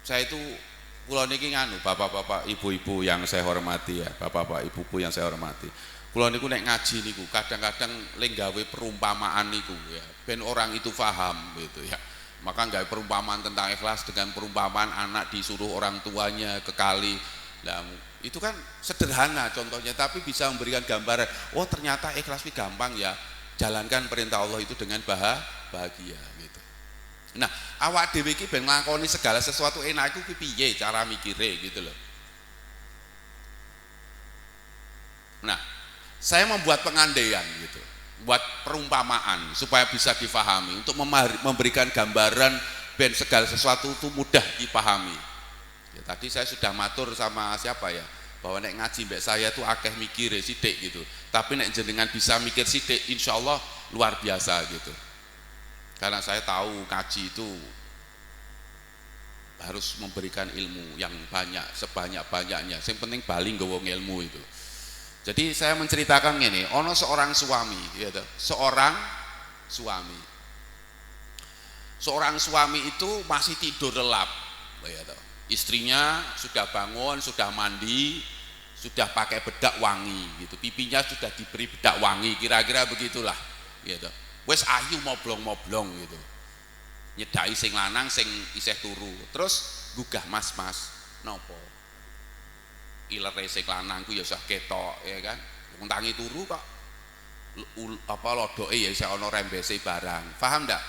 saya itu kula niki nganu bapak-bapak ibu-ibu yang saya hormati ya, bapak-bapak ibu-ibu yang saya hormati. Kula niku nek ngaji niku kadang-kadang leng gawe perumpamaan niku ya, ben orang itu paham gitu ya. Maka gawe perumpamaan tentang ikhlas dengan perumpamaan anak disuruh orang tuanya ke kali. Nah, itu kan sederhana contohnya tapi bisa memberikan gambaran, oh ternyata ikhlas itu gampang ya. Jalankan perintah Allah itu dengan bahagia gitu. Nah, awak dhewe iki ben nglakoni segala sesuatu enak iku piye cara mikire gitu loh. Nah, saya membuat pengandaian gitu, buat perumpamaan supaya bisa difahami untuk memberikan gambaran ben segala sesuatu itu mudah dipahami. Ya, tadi saya sudah matur sama siapa ya, bahwa nek ngaji mbek saya tuh akeh mikire sithik gitu. Tapi nek jenengan bisa mikir sithik insyaallah luar biasa gitu. Karena saya tahu ngaji itu harus memberikan ilmu yang banyak sebanyak-banyaknya. Yang penting bali nggawa ilmu itu. Jadi saya menceritakan ini, ono seorang suami gitu. Seorang suami itu masih tidur lelap gitu. Istrinya sudah bangun, sudah mandi, sudah pakai bedak wangi gitu, pipinya sudah diberi bedak wangi, kira-kira begitulah gitu. Wes ayu moblong-moblong gitu, nyedai sing lanang sing isih turu, terus gugah mas nopo ilere sing lanang ku ya usah ketok ya kan, wong tangi turu kok apa lodoke ya isih ana rembese barang, paham ndak?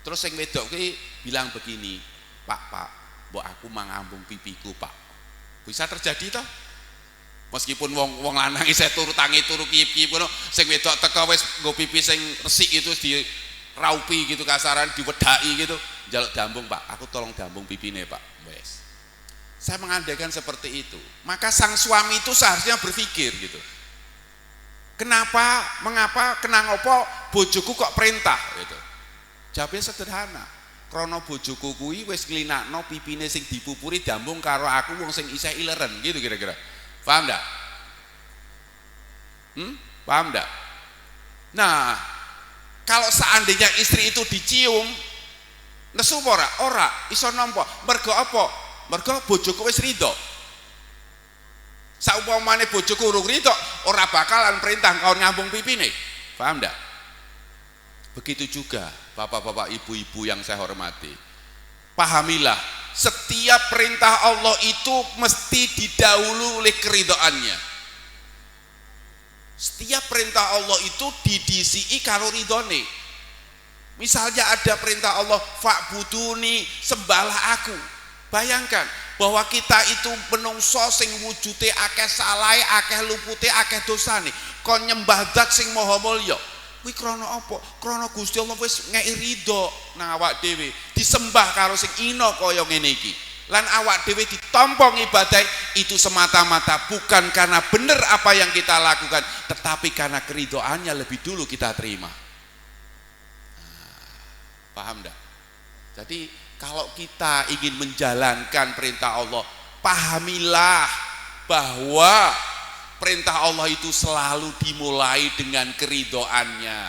Terus sing wedok ki bilang begini, pak mbok aku mangambung pipiku pak. Bisa terjadi toh? Meskipun wong lanang isih turu tangi turu kiyip-kiyip ngono, sing wedok teko wis nggo pipi sing resik itu diraupi gitu kasaran, diwedaki gitu, njaluk dambung pak, aku tolong dambung pipine pak. Wes. Saya mengandaikan seperti itu. Maka sang suami itu seharusnya berpikir gitu. Mengapa, kenapa bojoku kok perintah gitu. Jawabnya sederhana. Krana bojoku kuwi wis nglinakno pipine sing dipupuri dambung karo aku wong sing isih ileren gitu kira-kira. Paham enggak? Paham enggak? Nah, kalau seandainya istri itu dicium nesu ora? Ora, iso nampa. Mergo apa? Mergo bojoku wis rido. Saumpamane bojoku urung rido, ora bakalan perintah kau ngambung pipine. Paham enggak? Begitu juga bapak-bapak ibu-ibu yang saya hormati, pahamilah setiap perintah Allah itu mesti didahului oleh keridhaannya. Setiap perintah Allah itu didisiki karo ridhone. Misalnya ada perintah Allah fa'buduni, sembahlah aku. Bayangkan bahwa kita itu menungso sing wujude akeh salahe, akeh lupute, akeh dosane, kon nyembah zat sing maha mulya. Kuwi krana apa? Krana Gusti Allah wis ngeki ridho nang awak dhewe, disembah karo sing ina kaya ngene iki. Lan awak dhewe ditampa ibadah itu semata-mata bukan karena benar apa yang kita lakukan, tetapi karena keridhoannya lebih dulu kita terima. Paham enggak? Jadi kalau kita ingin menjalankan perintah Allah, pahamilah bahwa perintah Allah itu selalu dimulai dengan keridhoannya.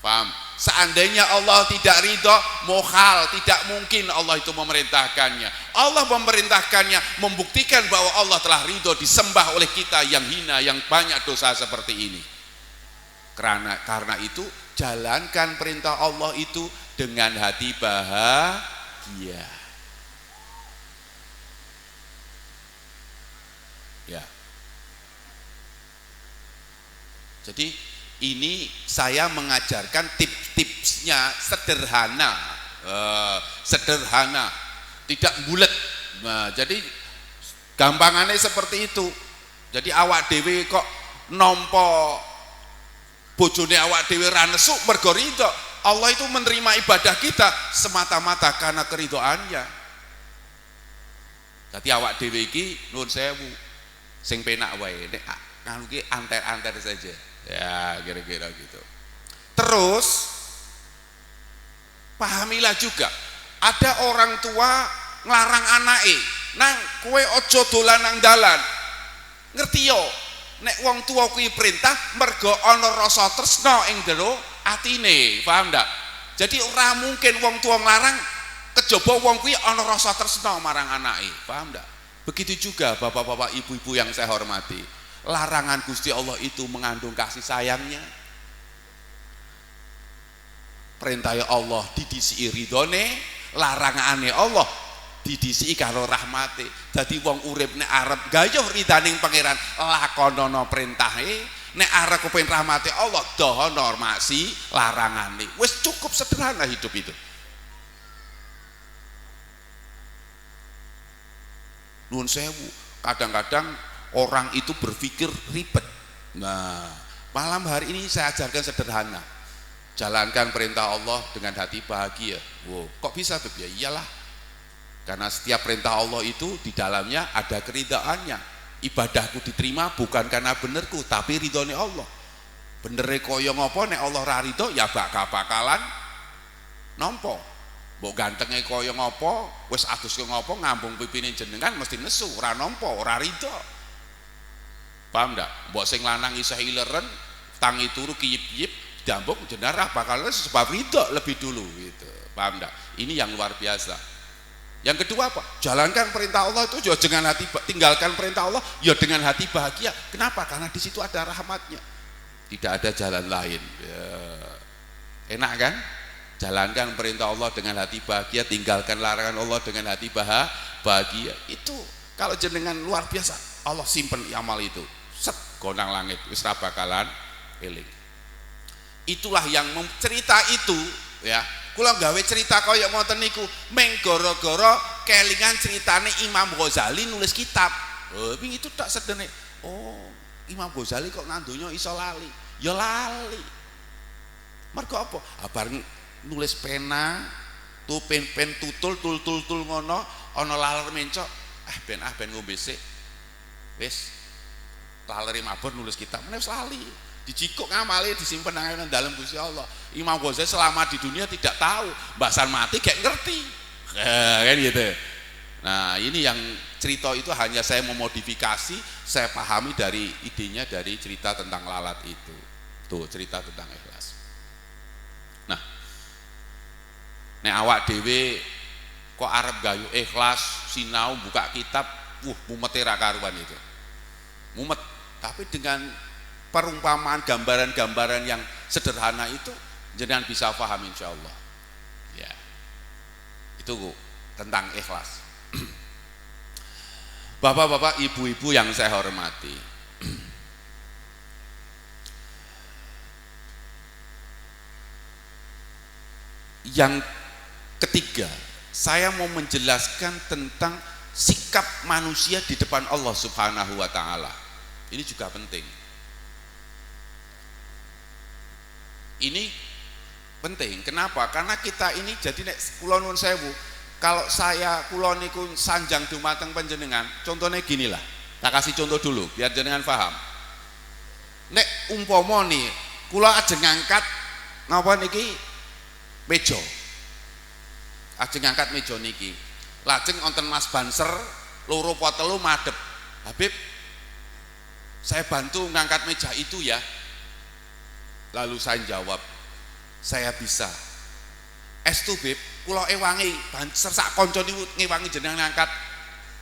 Paham? Seandainya Allah tidak ridho, mohal, tidak mungkin Allah itu memerintahkannya. Allah memerintahkannya membuktikan bahwa Allah telah ridho disembah oleh kita yang hina, yang banyak dosa seperti ini. Karena itu jalankan perintah Allah itu dengan hati bahagia. Ya. Jadi ini saya mengajarkan tips-tipsnya sederhana, tidak bulet. Nah, jadi gampangannya seperti itu. Jadi awak dewe kok nompo bojone awak dewe ra nesu mergo ridho. Allah itu menerima ibadah kita semata-mata karena keridhoannya. Dadi awak dewe iki nuwun sewu sing penak wae nek nganu ki anter-anter saja. Ya, kira-kira gitu. Terus pahamilah juga ada orang tua nglarang anake, "Nang, kowe aja dolan nang dalan." Ngerti yo, nek wong tua kuwi perintah mergo ana rasa tresna ing jero atine, paham ndak? Jadi ora mungkin wong tua nglarang kejaba wong kuwi ana rasa tresna marang anake, paham ndak? Begitu juga bapak-bapak, ibu-ibu yang saya hormati. Larangan Gusti Allah itu mengandung kasih sayangnya. Perintah Allah didisi ridhone, larangane Allah didisi karo rahmate. Dadi wong urip nek arep gayuh ridaning pangeran lakonono perintahe, nek arep kepengin rahmate Allah dohono maksi larangane. Wis cukup sederhana hidup itu. Nuwun sewu, kadang-kadang orang itu berpikir ribet. Nah, malam hari ini saya ajarkan sederhana. Jalankan perintah Allah dengan hati bahagia. Wow, kok bisa tuh? Ya iyalah. Karena setiap perintah Allah itu di dalamnya ada keridhaannya. Ibadahku diterima bukan karena benerku, tapi ridhone Allah. Benere kaya ngopo nek Allah ra ridho ya bakalan nampa. Mbok gantenge kaya ngopo, wis adus ke ngopo ngambung pipine jenengan mesti nesu, ora nampa, ora ridho. Paham ndak? Mbok sing lanang isih ileren, tangi turu kiyip-kiyip, jambung jenarah bakal sebab ridho lebih dulu gitu. Paham ndak? Ini yang luar biasa. Yang kedua apa? Jalankan perintah Allah itu juga dengan hati, tinggalkan perintah Allah ya dengan hati bahagia. Kenapa? Karena di situ ada rahmatnya. Tidak ada jalan lain. Ya. Enak kan? Jalankan perintah Allah dengan hati bahagia, tinggalkan larangan Allah dengan hati bahagia. Itu kalau jenengan luar biasa, Allah simpen amal itu. Set gonang langit, wis ra bakalan eling. Itulah yang cerita itu ya. Kula gawe cerita kaya ngoten niku meng gara-gara kelingan ceritane Imam Ghazali nulis kitab. Oh, itu tak sedene. Oh, Imam Ghazali kok nang donya iso lali. Ya lali. Mergo apa? Bareng nulis pena, tu pen tutul ngono, ana laler mencok. Ben ngombe sik. Wis lalere mabur nulis kitab, wis lali. Dicikuk ngamale disimpen nang dalem Gusti Allah. Imam Ghazali selama di dunia tidak tahu, bahasan mati gak ngerti. Kan gitu. Nah, ini yang cerita itu hanya saya memodifikasi, saya pahami dari idenya dari cerita tentang lalat itu. Tuh, cerita tentang ikhlas. Nah, nek awak dhewe kok arep gayu ikhlas, sinau buka kitab, mumet ra karuan itu. Mumet, tapi dengan perumpamaan gambaran-gambaran yang sederhana itu jenengan bisa paham insyaallah. Ya. Itu tentang ikhlas. Bapak-bapak, ibu-ibu yang saya hormati. Yang ketiga, saya mau menjelaskan tentang sikap manusia di depan Allah Subhanahu wa taala. Ini juga penting. Ini penting. Kenapa? Karena kita ini jadi nek kula nuwun sewu, kalau saya kula niku sanjang dumateng panjenengan, contohnya gini lah. Tak kasih contoh dulu biar jenengan paham. Nek umpama nih kula ajeng ngangkat napa niki meja. Ajeng ngangkat meja niki. Lajeng wonten Mas Banser loro apa telu madhep. Habib, saya bantu ngangkat meja itu ya. Lalu saya jawab, saya bisa. Estu Bib, kula ewangi Banser sak kanca niku ngewangi jenengan ngangkat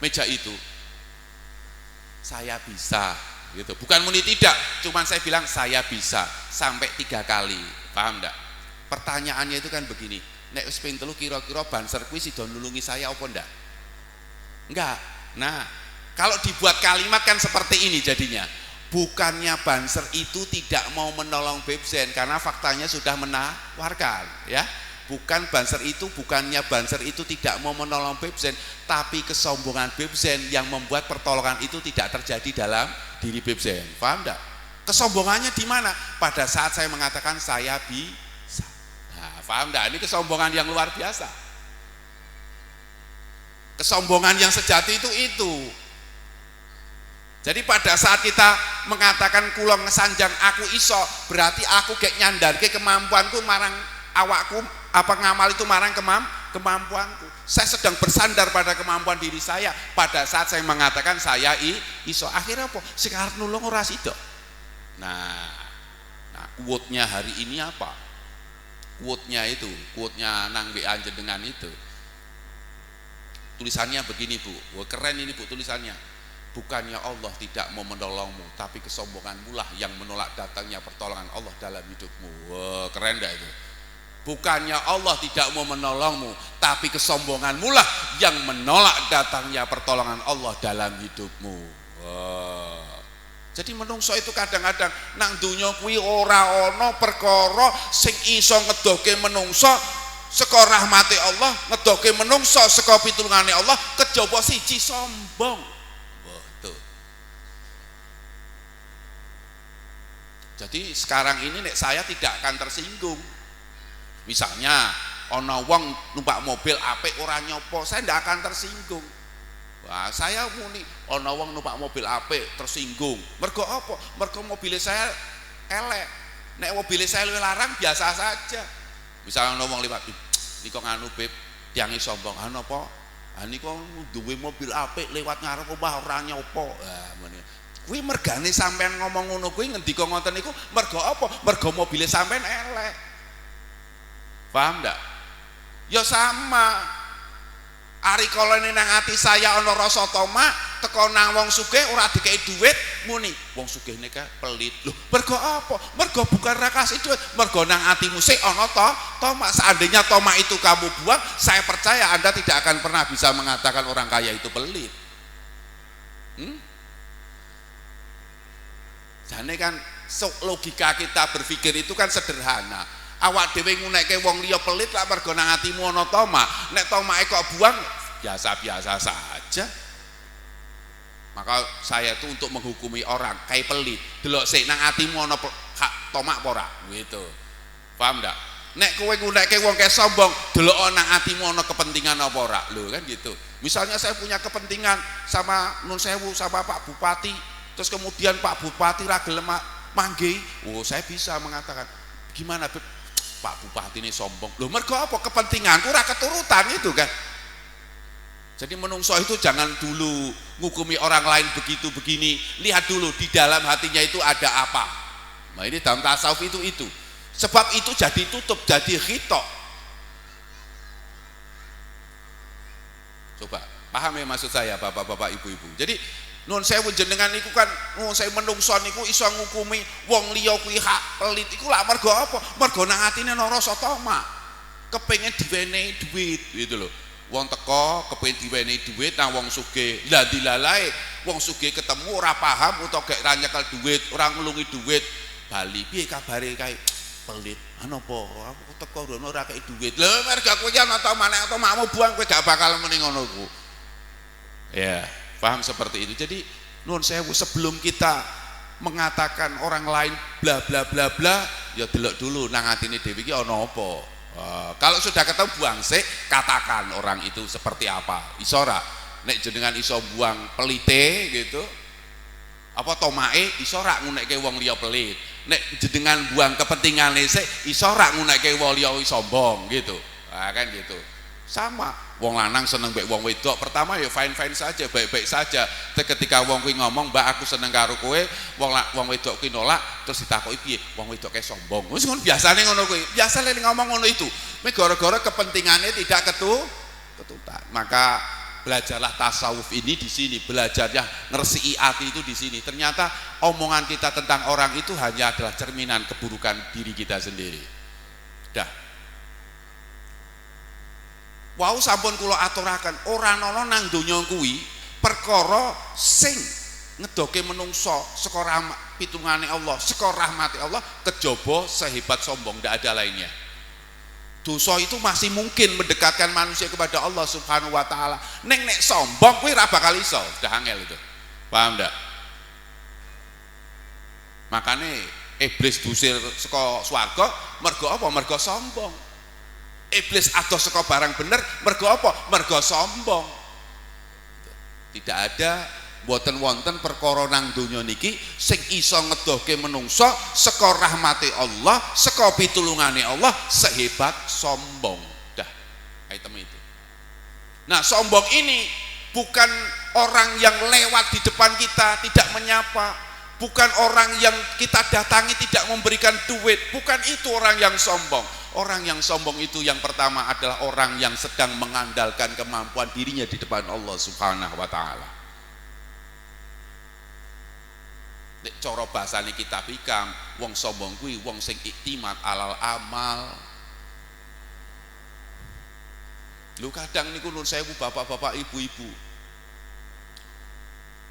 meja itu. Saya bisa. gitu. Bukan muni tidak, cuman saya bilang saya bisa sampai 3 kali. Paham enggak? Pertanyaannya itu kan begini, nek wis ping 3 kira-kira banser kuwi sida nulungi saya apa enggak? Enggak. Nah, kalau dibuat kalimat kan seperti ini jadinya. Bukannya banser itu tidak mau menolong Bebzen karena faktanya sudah menawarkan, ya. Bukannya banser itu tidak mau menolong Bebzen, tapi kesombongan Bebzen yang membuat pertolongan itu tidak terjadi dalam diri Bebzen. Paham enggak? Kesombongannya di mana? Pada saat saya mengatakan saya bisa. Nah, paham enggak? Ini kesombongan yang luar biasa. Kesombongan yang sejati itu. Jadi pada saat kita mengatakan kula ngesanjang aku iso, berarti aku gek nyandarke kemampuanku marang awakku, apa ngamal itu marang kemampuanku. Saya sedang bersandar pada kemampuan diri saya pada saat saya mengatakan saya iso. Akhirnya apa? Sekarang nulung ora sida. Nah, quote-nya hari ini apa? Quote-nya nang WA jenengan itu. Tulisannya begini, Bu. Wah, keren ini, Bu, tulisannya. Bukannya Allah tidak mau menolongmu, tapi kesombonganmu lah yang menolak datangnya pertolongan Allah dalam hidupmu. Wah, keren dah itu. Bukannya Allah tidak mau menolongmu, tapi kesombonganmu lah yang menolak datangnya pertolongan Allah dalam hidupmu. Wah. Jadi menungso itu kadang-kadang nang dunya kuwi ora ana perkara sing iso ngedoke menungso saka rahmate Allah, ngedoke menungso saka pitulungane Allah, kejaba siji sombong. Jadi sekarang ini nek saya tidak akan tersinggung. Misalnya ana wong numpak mobil apik ora nyopo, saya tidak akan tersinggung. Wah, saya muni ana wong numpak mobil apik tersinggung. Mergo apa? Mergo mobil saya elek. Nek mobil saya luwih larang biasa saja. Misalnya ana wong liwat, niku nganu Beb, tiange sombong. Anu apa? Niku duwe mobil apik lewat ngarep omah ora nyopo. Nah, meneh. Kuwi mergane sampean ngomong ngono kuwi ngendika ngoten niku mergo apa? Mergo mobile sampean elek. Paham ndak? Ya sama. Ari kalane nang ati saya ana rasa tamak, teko nang wong sugih ora dikei dhuwit, muni wong sugih nika pelit. Loh, mergo apa? Mergo bukan ra kasih dhuwit, mergo nang atimu sik ana tamak. Seandainya tamak itu kamu buang, saya percaya Anda tidak akan pernah bisa mengatakan orang kaya itu pelit. Jane kan logika kita berpikir itu kan sederhana. Awak dhewe ngunekke wong liya pelit lak mergo nang atimu ana tamak. Nek tamake kok buang biasa-biasa saja. Maka saya itu untuk menghukumi orang kayak pelit, delok sik nang atimu ana tamak apa ora gitu. Paham ndak? Nek kowe ngunekke wong kae sombong, delok nang atimu ana kepentingan apa ora. Lho kan gitu. Misalnya saya punya kepentingan sama Nun Sewu sama Pak Bupati, terus kemudian Pak Bupati ra gelem manggi, saya bisa mengatakan gimana Pak Bupati ini sombong. Loh mergo apa? Kepentinganku ra keturutan itu kan. Jadi menungso itu jangan dulu ngukumi orang lain begitu begini, lihat dulu di dalam hatinya itu ada apa. Nah ini dalam tasawuf itu. Sebab itu jadi tutup, jadi khitok. Coba paham ya maksud saya bapak-bapak ibu-ibu. Jadi nun sewu jenengan niku kan nun saya menungso niku iso ngukumi wong liya kuwi hak pelit iku lak mergo apa? Mergo nang atine ana rasa tamak. Kepengin diwenehi duit gitu loh. Wong teko kepengin diwenehi duit nang wong sugih. Lah dilalae wong sugih ketemu ora paham utawa gek ra nyekel duit, ora ngulungi duit. Bali piye kabare kae? Pelit. Ana apa? Aku teko rono ora kei duit. Lho mergo kowe ya ana tamak nek tamakmu buang kowe gak bakal muni ngono ku. Ya. Paham seperti itu. Jadi nuwun sewu sebelum kita mengatakan orang lain bla bla bla bla, ya delok dulu nang atine dhewe iki ana apa. Kalau sudah ketemu buang sik, katakan orang itu seperti apa. Iso ora? Nek jenengan iso buang pelite gitu, apa tomake iso ora ngunekke wong liya pelit. Nek jenengan buang kepentingane sik, iso ora ngunekke wong liya sombong gitu. Nah, kan gitu. Sama wong lanang seneng mbek wong wedok pertama ya fine saja, baik-baik saja. Ketika wong kuwi ngomong mbak aku seneng karo kowe, wong wedok kuwi nolak, terus ditakoki piye wong wedok kae sombong, wis ngono biasane ngono kuwi, biasane ngomong ngono itu mek gara-gara kepentingane tidak ketututan. Maka belajarlah tasawuf ini di sini, belajarnya ngersii hati itu di sini. Ternyata omongan kita tentang orang itu hanya adalah cerminan keburukan diri kita sendiri. Dah. Wau sampun kula aturaken, ora ana nang donya kuwi perkara sing ngedoke menungso saka pitungane Allah, saka rahmati Allah kejaba sehebat sombong, ndak ada lainnya. Dosa itu masih mungkin mendekatkan manusia kepada Allah Subhanahu wa taala. Nek sombong kuwi ora bakal iso, udah angel itu. Paham ndak? Makane iblis diusir saka swarga mergo apa? Mergo sombong. Iblis adoh saka barang bener mergo apa? Mergo sombong. Tidak ada boten wonten perkara nang donya niki sing iso ngedohke menungso saka rahmati Allah, saka pitulungane Allah sehebat sombong. Dah, item itu. Nah, sombong ini bukan orang yang lewat di depan kita tidak menyapa, bukan orang yang kita datangi tidak memberikan duit, bukan itu orang yang sombong. Orang yang sombong itu yang pertama adalah orang yang sedang mengandalkan kemampuan dirinya di depan Allah Subhanahu wa taala. Cara bahasane kitab Hikam, wong sombong kuwi wong sing iktimat alal amal. Lu kadang niku nun sewu bapak-bapak ibu-ibu,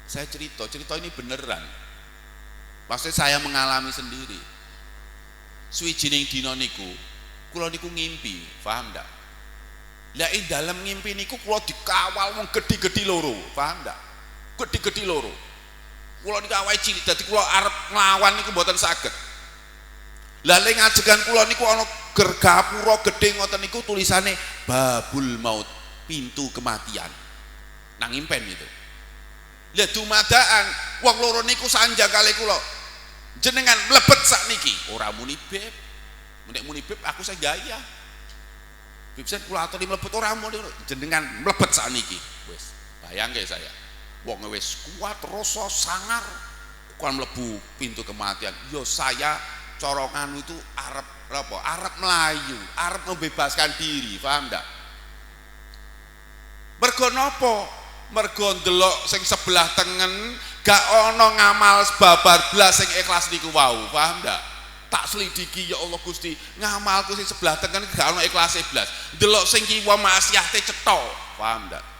saya cerita ini beneran, pasti saya mengalami sendiri. Suwijining dina niku kula niku ngimpi, paham ndak? Lah ing dalem ngimpi niku kula dikawal wong gedhi-gedhi loro, paham ndak? Gedhi-gedhi loro. Kula dikawal cilik dadi kula arep nglawan niku mboten saged. Lah ning ngajegan kula niku ana gergapura gedhe ngoten niku tulisane babul maut, pintu kematian. Nang impen itu. Lah dumadaan wong loro niku sanjang kalih kula. Jenengan mlebet sakniki, ora muni beb. Nek muni beb aku sing gaya. Beb sen kula aturi mlebet ora muni jenengan mlebet sakniki. Wis, bayangke saya. Wong wis kuat rasa sangar kan mlebu pintu kematian. Yo saya corongan itu arep apa? Arep melayu, arep membebaskan diri, paham ndak? Mergo napa? Mergo ndelok sing sebelah tengen gak ana ngamal babar blas sing ikhlas niku wau, paham ndak? Tak selidiki ya Allah Gusti, ngamalku sing sebelah tengen gak ana ikhlase blas. Ndelok sing kiwa maksiate cetha, paham ndak?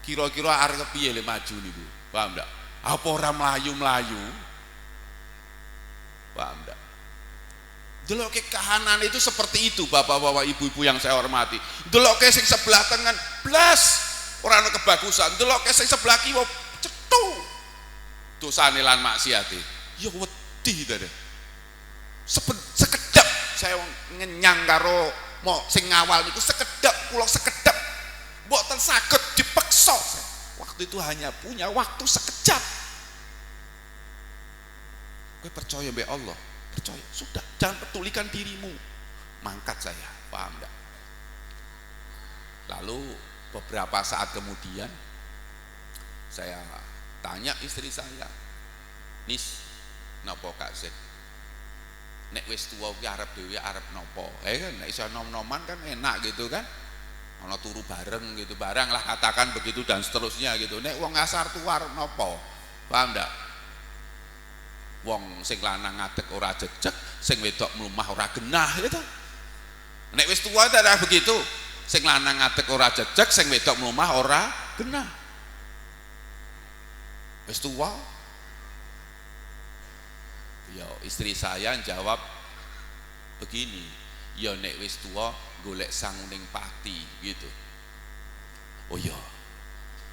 Kira-kira arep piye le maju niku, paham ndak? Apa ora melayu-melayu? Paham ndak? Deloke kahanan itu seperti itu, bapak-bapak ibu-ibu yang saya hormati. Deloke sing sebelah tengen blas ora ana kebagusan, deloke sing sebelah kiwa cethu. Dosane lan maksiate. Ya wedi ta. Sekedap saya ngenyang karo mau sing ngawal niku sekedap kula sekedap. Mboten saged dipeksa. Waktu itu hanya punya waktu sekejap. Kowe percaya mbek Allah, percaya. Sudah, jangan pedulikan dirimu. Mangkat saya, paham enggak? Lalu beberapa saat kemudian saya tanya istri saya, "Nis, napa Kak Zek? Nek wis tuwa ki arep dhewe arep napa?" Kan nek iso nom-noman kan enak gitu kan. Ana turu bareng gitu, barang lah katakan begitu dan seterusnya gitu. Nek wong asar tuwa arep napa? Paham ndak? Wong sing lanang ngadeg ora jejeg, sing wedok mlumah ora genah gitu. Nek wis tuwa ta begitu, sing lanang ngadeg ora jejeg, sing wedok mlumah ora genah. Wis tuwa. Ya istri saya jawab begini, ya nek wis tuwa golek sanguning pati gitu. Oh iya.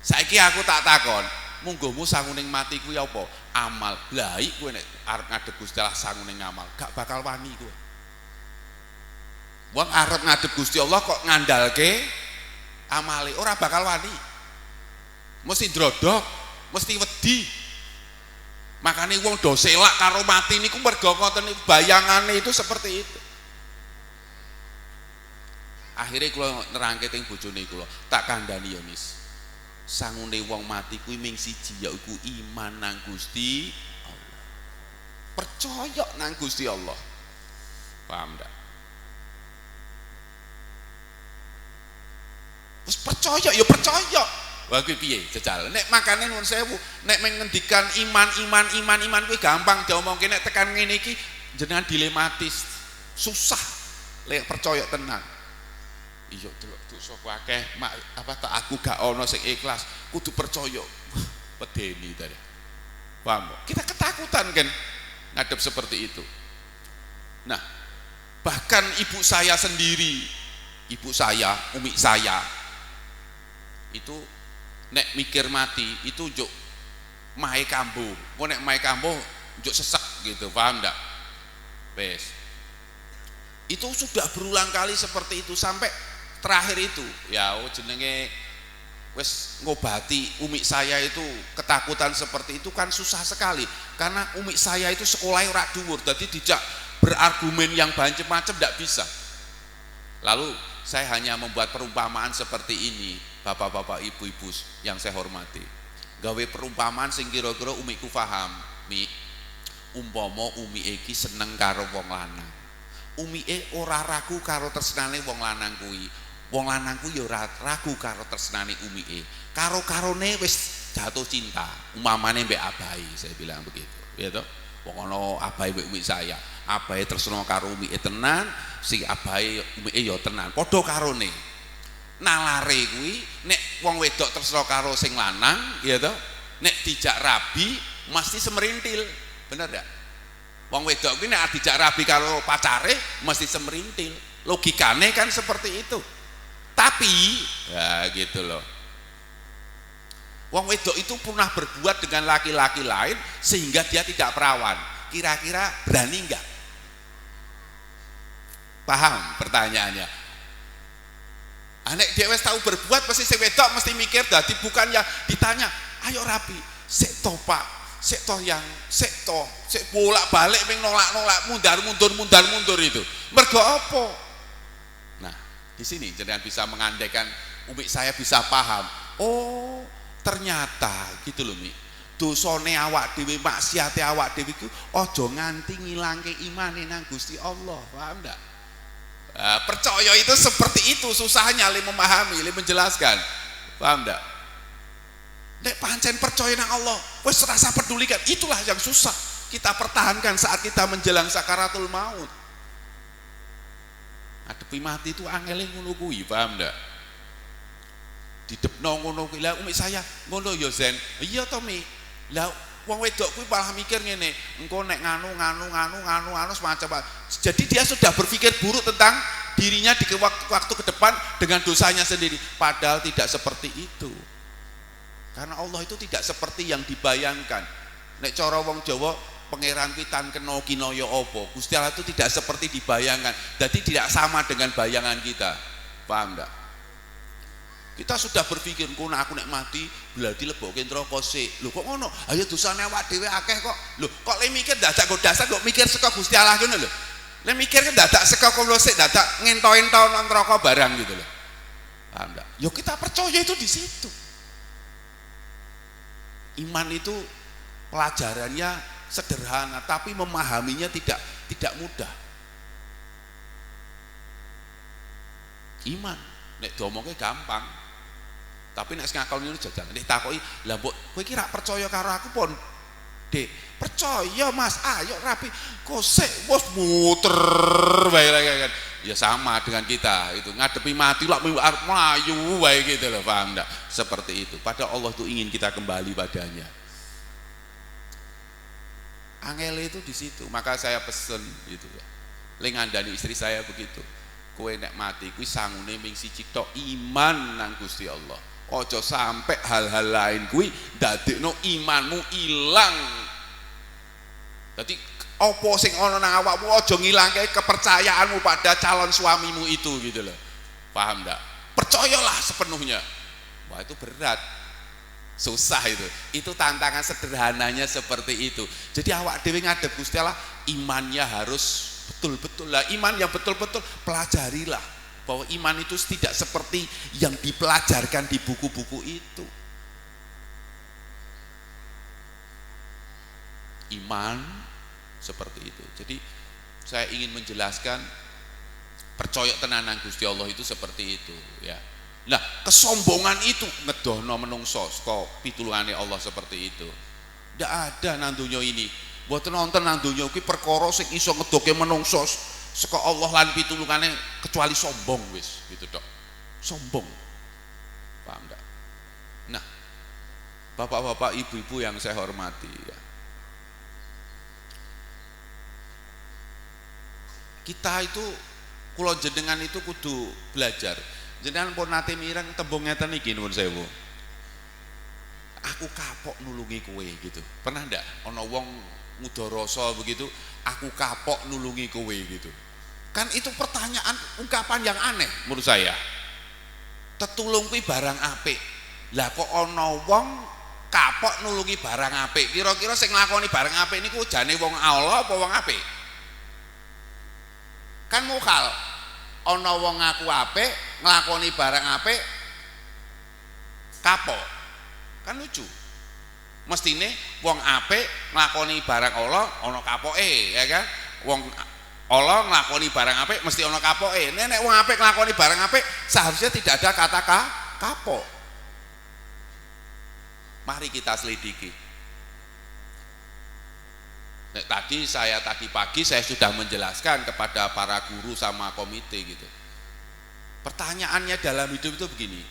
Saiki aku tak takon, munggomu sanguning mati kuwi apa? Amal. Lah iki kowe nek arep ngadeg Gusti Allah sanguning amal, gak bakal wani kowe. Wong arep ngadeg Gusti Allah kok ngandalke amale, ora bakal wani. Mesti drodok, mesti wedi. Makane wong do selak karo mati niku mergo ngoten niku, bayangane itu seperti itu. Akhirnya kula nerangke teng bojone kula, tak kandhani ya Nis. Sangune wong mati kuwi ming siji yaiku iman nang Gusti Allah. Percaya nang Gusti Allah. Paham ndak? Wis percaya ya percaya. Wah kuwi piye jajal. Nek makane nuwun sewu, nek mengendikan iman kuwi gampang diomongke, nek tekan ngene iki jenengan dilematis. Susah lek percaya tenan. Iya delok dosa ku akeh, apa tak aku gak ono sing ikhlas, kudu percaya. Pedeni tadi. Paham? Kita ketakutan kan ngadep seperti itu. Nah, bahkan ibu saya sendiri, ibu saya, umi saya itu nek mikir mati itu njuk mae kambo. Kok nek mae kambo njuk sesek gitu, paham ndak? Wes. Itu sudah berulang kali seperti itu sampai terakhir itu ya jenenge wes ngobati umi saya itu ketakutan seperti itu kan susah sekali karena umi saya itu sekolahnya ora dhuwur, jadi dijak berargumen yang macam-macam tidak bisa. Lalu saya hanya membuat perumpamaan seperti ini, bapak-bapak ibu-ibu yang saya hormati, gawe perumpamaan sing kira-kira umiku paham. Mi umpama umi iki seneng karo wong lanang, umi ora ragu karo tresnane wong lanang kuwi, wong lanang kuwi ya ora ragu karo tresnane umi karo-karone wis jatuh cinta umpamane mbek abai, saya bilang begitu ya toh. Wong ana abai mbek umi saya, abai tresno karo umi tenan, si abai umi ya tenan padha karone. Nalare kuwi nek wong wedok tresno karo sing lanang ya toh, nek dijak rabi mesti semerintil, bener ndak? Wong wedok kuwi nek dijak rabi karo pacare mesti semerintil, logikane kan seperti itu. Tapi ya gitu loh, wong wedok itu pernah berbuat dengan laki-laki lain sehingga dia tidak perawan, kira-kira berani enggak? Paham pertanyaannya? Anek dia wis tahu berbuat pasti sing wedok mesti mikir, dadi bukan ya ditanya ayo rapi sik to Pak, sik to yang sik bolak-balik ping nolak-nolak mundur itu mergo apa? Nah di sini jenengan bisa mengandaikan umi saya bisa paham, oh ternyata gitu loh Mi, dosane awak dhewe, maksiate awak dhewe iku aja nganti ngilangke imane nang Gusti Allah, paham ndak? Percaya itu seperti itu susahnya le memahami, le menjelaskan, paham ndak? Nek pancen percaya nang Allah wis rasa pedulikan, itulah yang susah kita pertahankan saat kita menjelang sakaratul maut. Ngadepi mati itu angele ngono kuwi, paham ndak? Didepno ngono kuwi. Lah umi saya ngono ya Zen. Iya to Mi. Lah wong wedok kuwi malah mikir ngene, engko nek nganu semacam. Jadi dia sudah berpikir buruk tentang dirinya di waktu ke depan dengan dosanya sendiri. Padahal tidak seperti itu. Karena Allah itu tidak seperti yang dibayangkan. Nek cara wong Jawa pangeran kuwi tan kena kinaya apa? Gusti Allah itu tidak seperti dibayangkan. Jadi tidak sama dengan bayangan kita. Paham enggak? Kita sudah berpikir kono aku nek mati bladi lebokke neraka sik. Lho kok ngono? Ayo dosane awak dhewe akeh kok. Lho kok le mikir dadak kok dasar kok mikir saka Gusti Allah ngono lho. Le mikir dadak saka kono sik dadak ngento-ento nang neraka barang gitu lho. Paham enggak? Yo kita percaya itu di situ. Iman itu pelajarannya sederhana tapi memahaminya tidak mudah. Iman nek diomongke gampang, tapi nek ngakal ngene jajan nek takoki lha mbok kowe iki ra percaya karo aku pon Dek? Percaya Mas, ayo rapi kok sik wis muter wae kan. Ya sama dengan kita itu ngadepi mati lak mlayu wae gitu loh, paham enggak? Seperti itu. Padahal Allah tuh ingin kita kembali padanya. Angel itu di situ. Maka saya pesen gitu ya. Le ngandani istri saya begitu. Kowe nek mati kuwi sangune ming siji tok, iman nang Gusti Allah. Aja sampai hal-hal lain kuwi ndadekno imanmu ilang. Dadi apa sing ana nang awakmu aja ngilangke kepercayaanmu pada calon suamimu itu gitu loh. Paham enggak? Percayalah sepenuhnya. Wah itu berat. Susah itu. Itu tantangan sederhananya seperti itu. Jadi awak dhewe ngadep Gusti Allah imannya harus betul-betul lah, iman yang betul-betul pelajarilah bahwa iman itu tidak seperti yang dipelajarkan di buku-buku itu. Iman seperti itu. Jadi saya ingin menjelaskan percaya tenanan Gusti Allah itu seperti itu ya. Nah, kesombongan itu ngedono menungso saka pitulungane Allah seperti itu. Ndak ada nang donya ini. Mboten nonton nang donya iki perkara sing iso ngedoke menungso saka Allah lan pitulungane kecuali sombong wis gitu tok. Sombong. Paham ndak? Nah, bapak-bapak, ibu-ibu yang saya hormati ya. Kita itu kula jenengan itu kudu belajar. Jenengan pun nate mireng tembung ngeten iki nuwun sewu. Aku kapok nulungi kowe gitu. Pernah ndak ana wong ngudarasa begitu, aku kapok nulungi kowe gitu. Kan itu pertanyaan ungkapan yang aneh menurut saya. Tetulung kuwi barang apik. Lah kok ana wong kapok nulungi barang apik. Kira-kira sing nglakoni barang apik niku jane wong Allah apa wong apik? Kan mukal. Ana wong ngaku apik, nglakoni barang apik kapok. Kan lucu. Mestine wong apik nglakoni barang Allah ana kapoke, ya kan? Wong Allah nglakoni barang apik mesti ana kapoke. Nek wong apik nglakoni barang apik seharusnya tidak ada kata kapok. Mari kita selidiki. Tadi pagi saya sudah menjelaskan kepada para guru sama komite gitu. Pertanyaannya dalam hidup itu begini.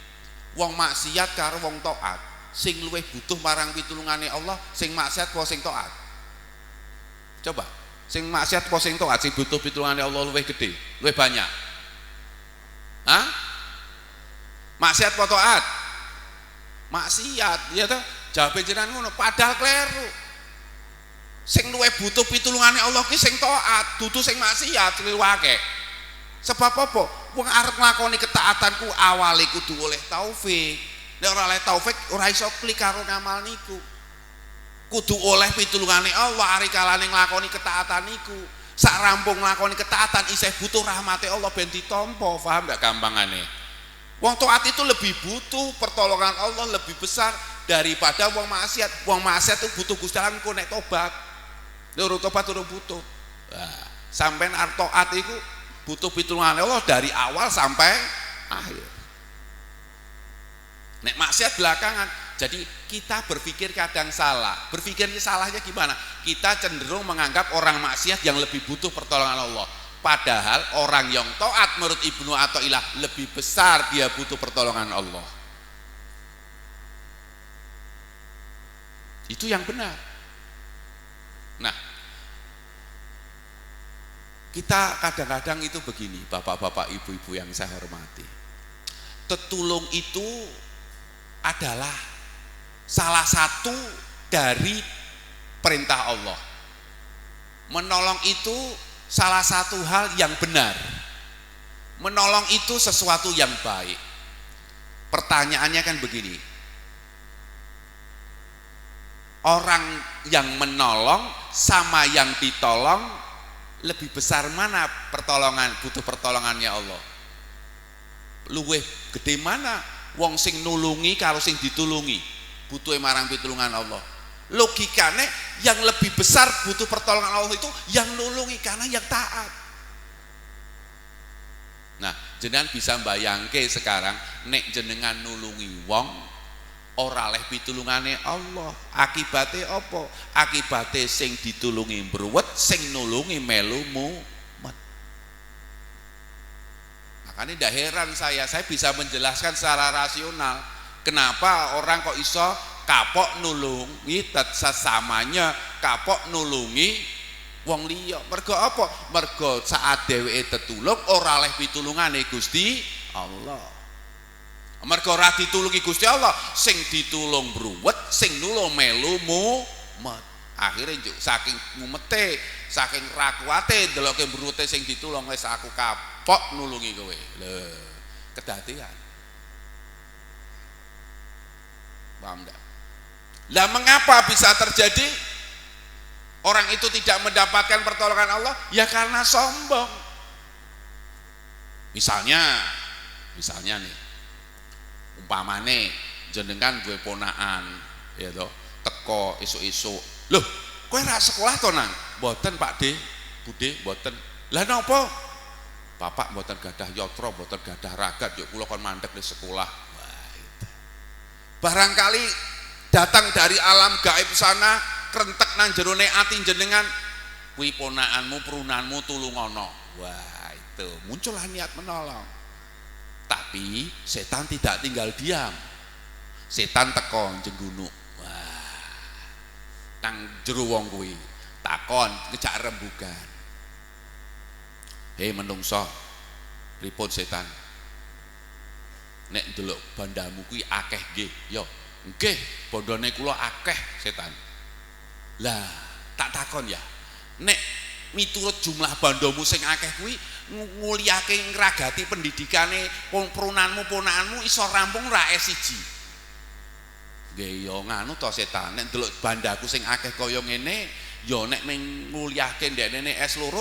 Wong maksiat karo wong taat, sing luwih butuh marang pitulungane Allah, sing maksiat apa sing taat? Coba, sing maksiat apa sing taat, sing butuh pitulungane Allah luwih gede, luwih banyak? Hah? Maksiat apa taat? Maksiat, ya toh? Jawab jenengan ngono, padahal kleru. Sing luwih butuh pitulungane Allah ki sing taat, dudu sing maksiat luwih akeh. Sebab apa? Wong arep nglakoni ketaatanku awale kudu oleh taufik. Nek ora oleh taufik ora iso klik karo ngamal niku. Kudu oleh pitulungane Allah ari kalane nglakoni ketaatan niku. Sak rampung nglakoni ketaatan isih butuh rahmate Allah ben ditampa, paham ndak gampangane? Wong taat itu lebih butuh pertolongan Allah lebih besar daripada wong maksiat. Wong maksiat itu butuh Gusti Allah engko nek tobat. Nek ora tobat ora butuh. Nah, sampean arep taat iku butuh pitulungan Allah dari awal sampai akhir. Nek maksiat belakangan. Jadi kita berpikir kadang salah. Berpikirnya salahnya gimana? Kita cenderung menganggap orang maksiat yang lebih butuh pertolongan Allah. Padahal orang yang taat menurut Ibnu Athaillah lebih besar dia butuh pertolongan Allah. Itu yang benar. Nah, kita kadang-kadang itu begini, bapak-bapak, ibu-ibu yang saya hormati. Tetulung itu adalah salah satu dari perintah Allah. Menolong itu salah satu hal yang benar. Menolong itu sesuatu yang baik. Pertanyaannya kan begini. Orang yang menolong sama yang ditolong lebih besar mana butuh pertolongannya Allah? Luwih gede mana wong sing nulungi karo sing ditulungi butuh marang pitulungan Allah? Logikane yang lebih besar butuh pertolongan Allah itu yang nulungi karena yang taat. Nah, jenengan bisa bayangke sekarang nek jenengan nulungi wong ora leh pitulungane Allah, akibate apa? Akibate sing ditulungi mbruwet, sing nulungi melu mumet. Makanya ndak heran saya bisa menjelaskan secara rasional kenapa orang kok iso kapok nulungi sesamanya, kapok nulungi wong liya. Mergo apa? Mergo saat dheweke tetulung ora leh pitulungane Gusti Allah. Mergo ora ditulungi Gusti Allah, sing ditulung bruwet, sing nulung melu mumet. Akhire njuk saking mumete, saking ra kuwate ndeloke bruwete sing ditulung wis aku kapok nulungi kowe. Lho, kedadean. Paham ndak? Lah mengapa bisa terjadi orang itu tidak mendapatkan pertolongan Allah? Ya karena sombong. Misalnya nih, umpamane jenengan duwe ponakan, ya toh, teko esuk-esuk. Loh, kowe ra sekolah to, Nang? Mboten, Pak De, Bude, mboten. Lah napa? Bapak mboten gadah yatra, mboten gadah ragat, yuk kula kon mandek di sekolah. Wah, itu. Barangkali datang dari alam gaib sana, krentek nang jerone ati jenengan, kuwi ponakanmu, perunanmu tulungono. Wah, itu muncullah niat menolong. Tapi setan tidak tinggal diam. Setan teko jenggunu. Wah, nang jero wong kuwi takon ngejak rembugan. Hei menungso, pripun setan? Nek ndelok bandamu kuwi akeh nggih. Yo, nggih, bondone kula akeh setan. Lah, tak takon ya. Nek miturut jumlah bandamu sing akeh kuwi nguliake ngragati pendidikane perunanmu ponakanmu iso rampung ra S1. Nggih yo nganu to setan. Nek ndelok bandaku sing akeh kaya ngene, yo nek ming nguliahke ndekne S2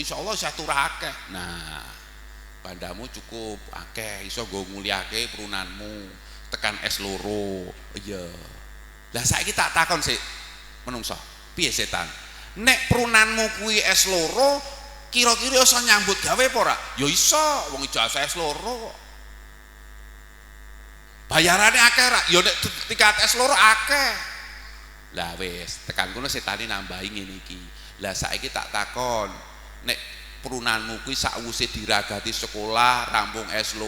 insyaallah satu akeh. Nah, bandamu cukup akeh iso nggo nguliahke perunanmu tekan S2. Iya. Lah saiki tak takon sik menungso, piye setan? Nek perunanmu kuwi S2 kira-kira iso nyambut gawe apa ora? Ya iso, wong ijazah S2. Bayarane akeh ra? Ya nek tingkat S2 akeh. Lah wis tekan kono setane nambahi ngene iki. Lah saiki tak takon, nek perunanmu kuwi sakwise diragati sekolah rampung S2,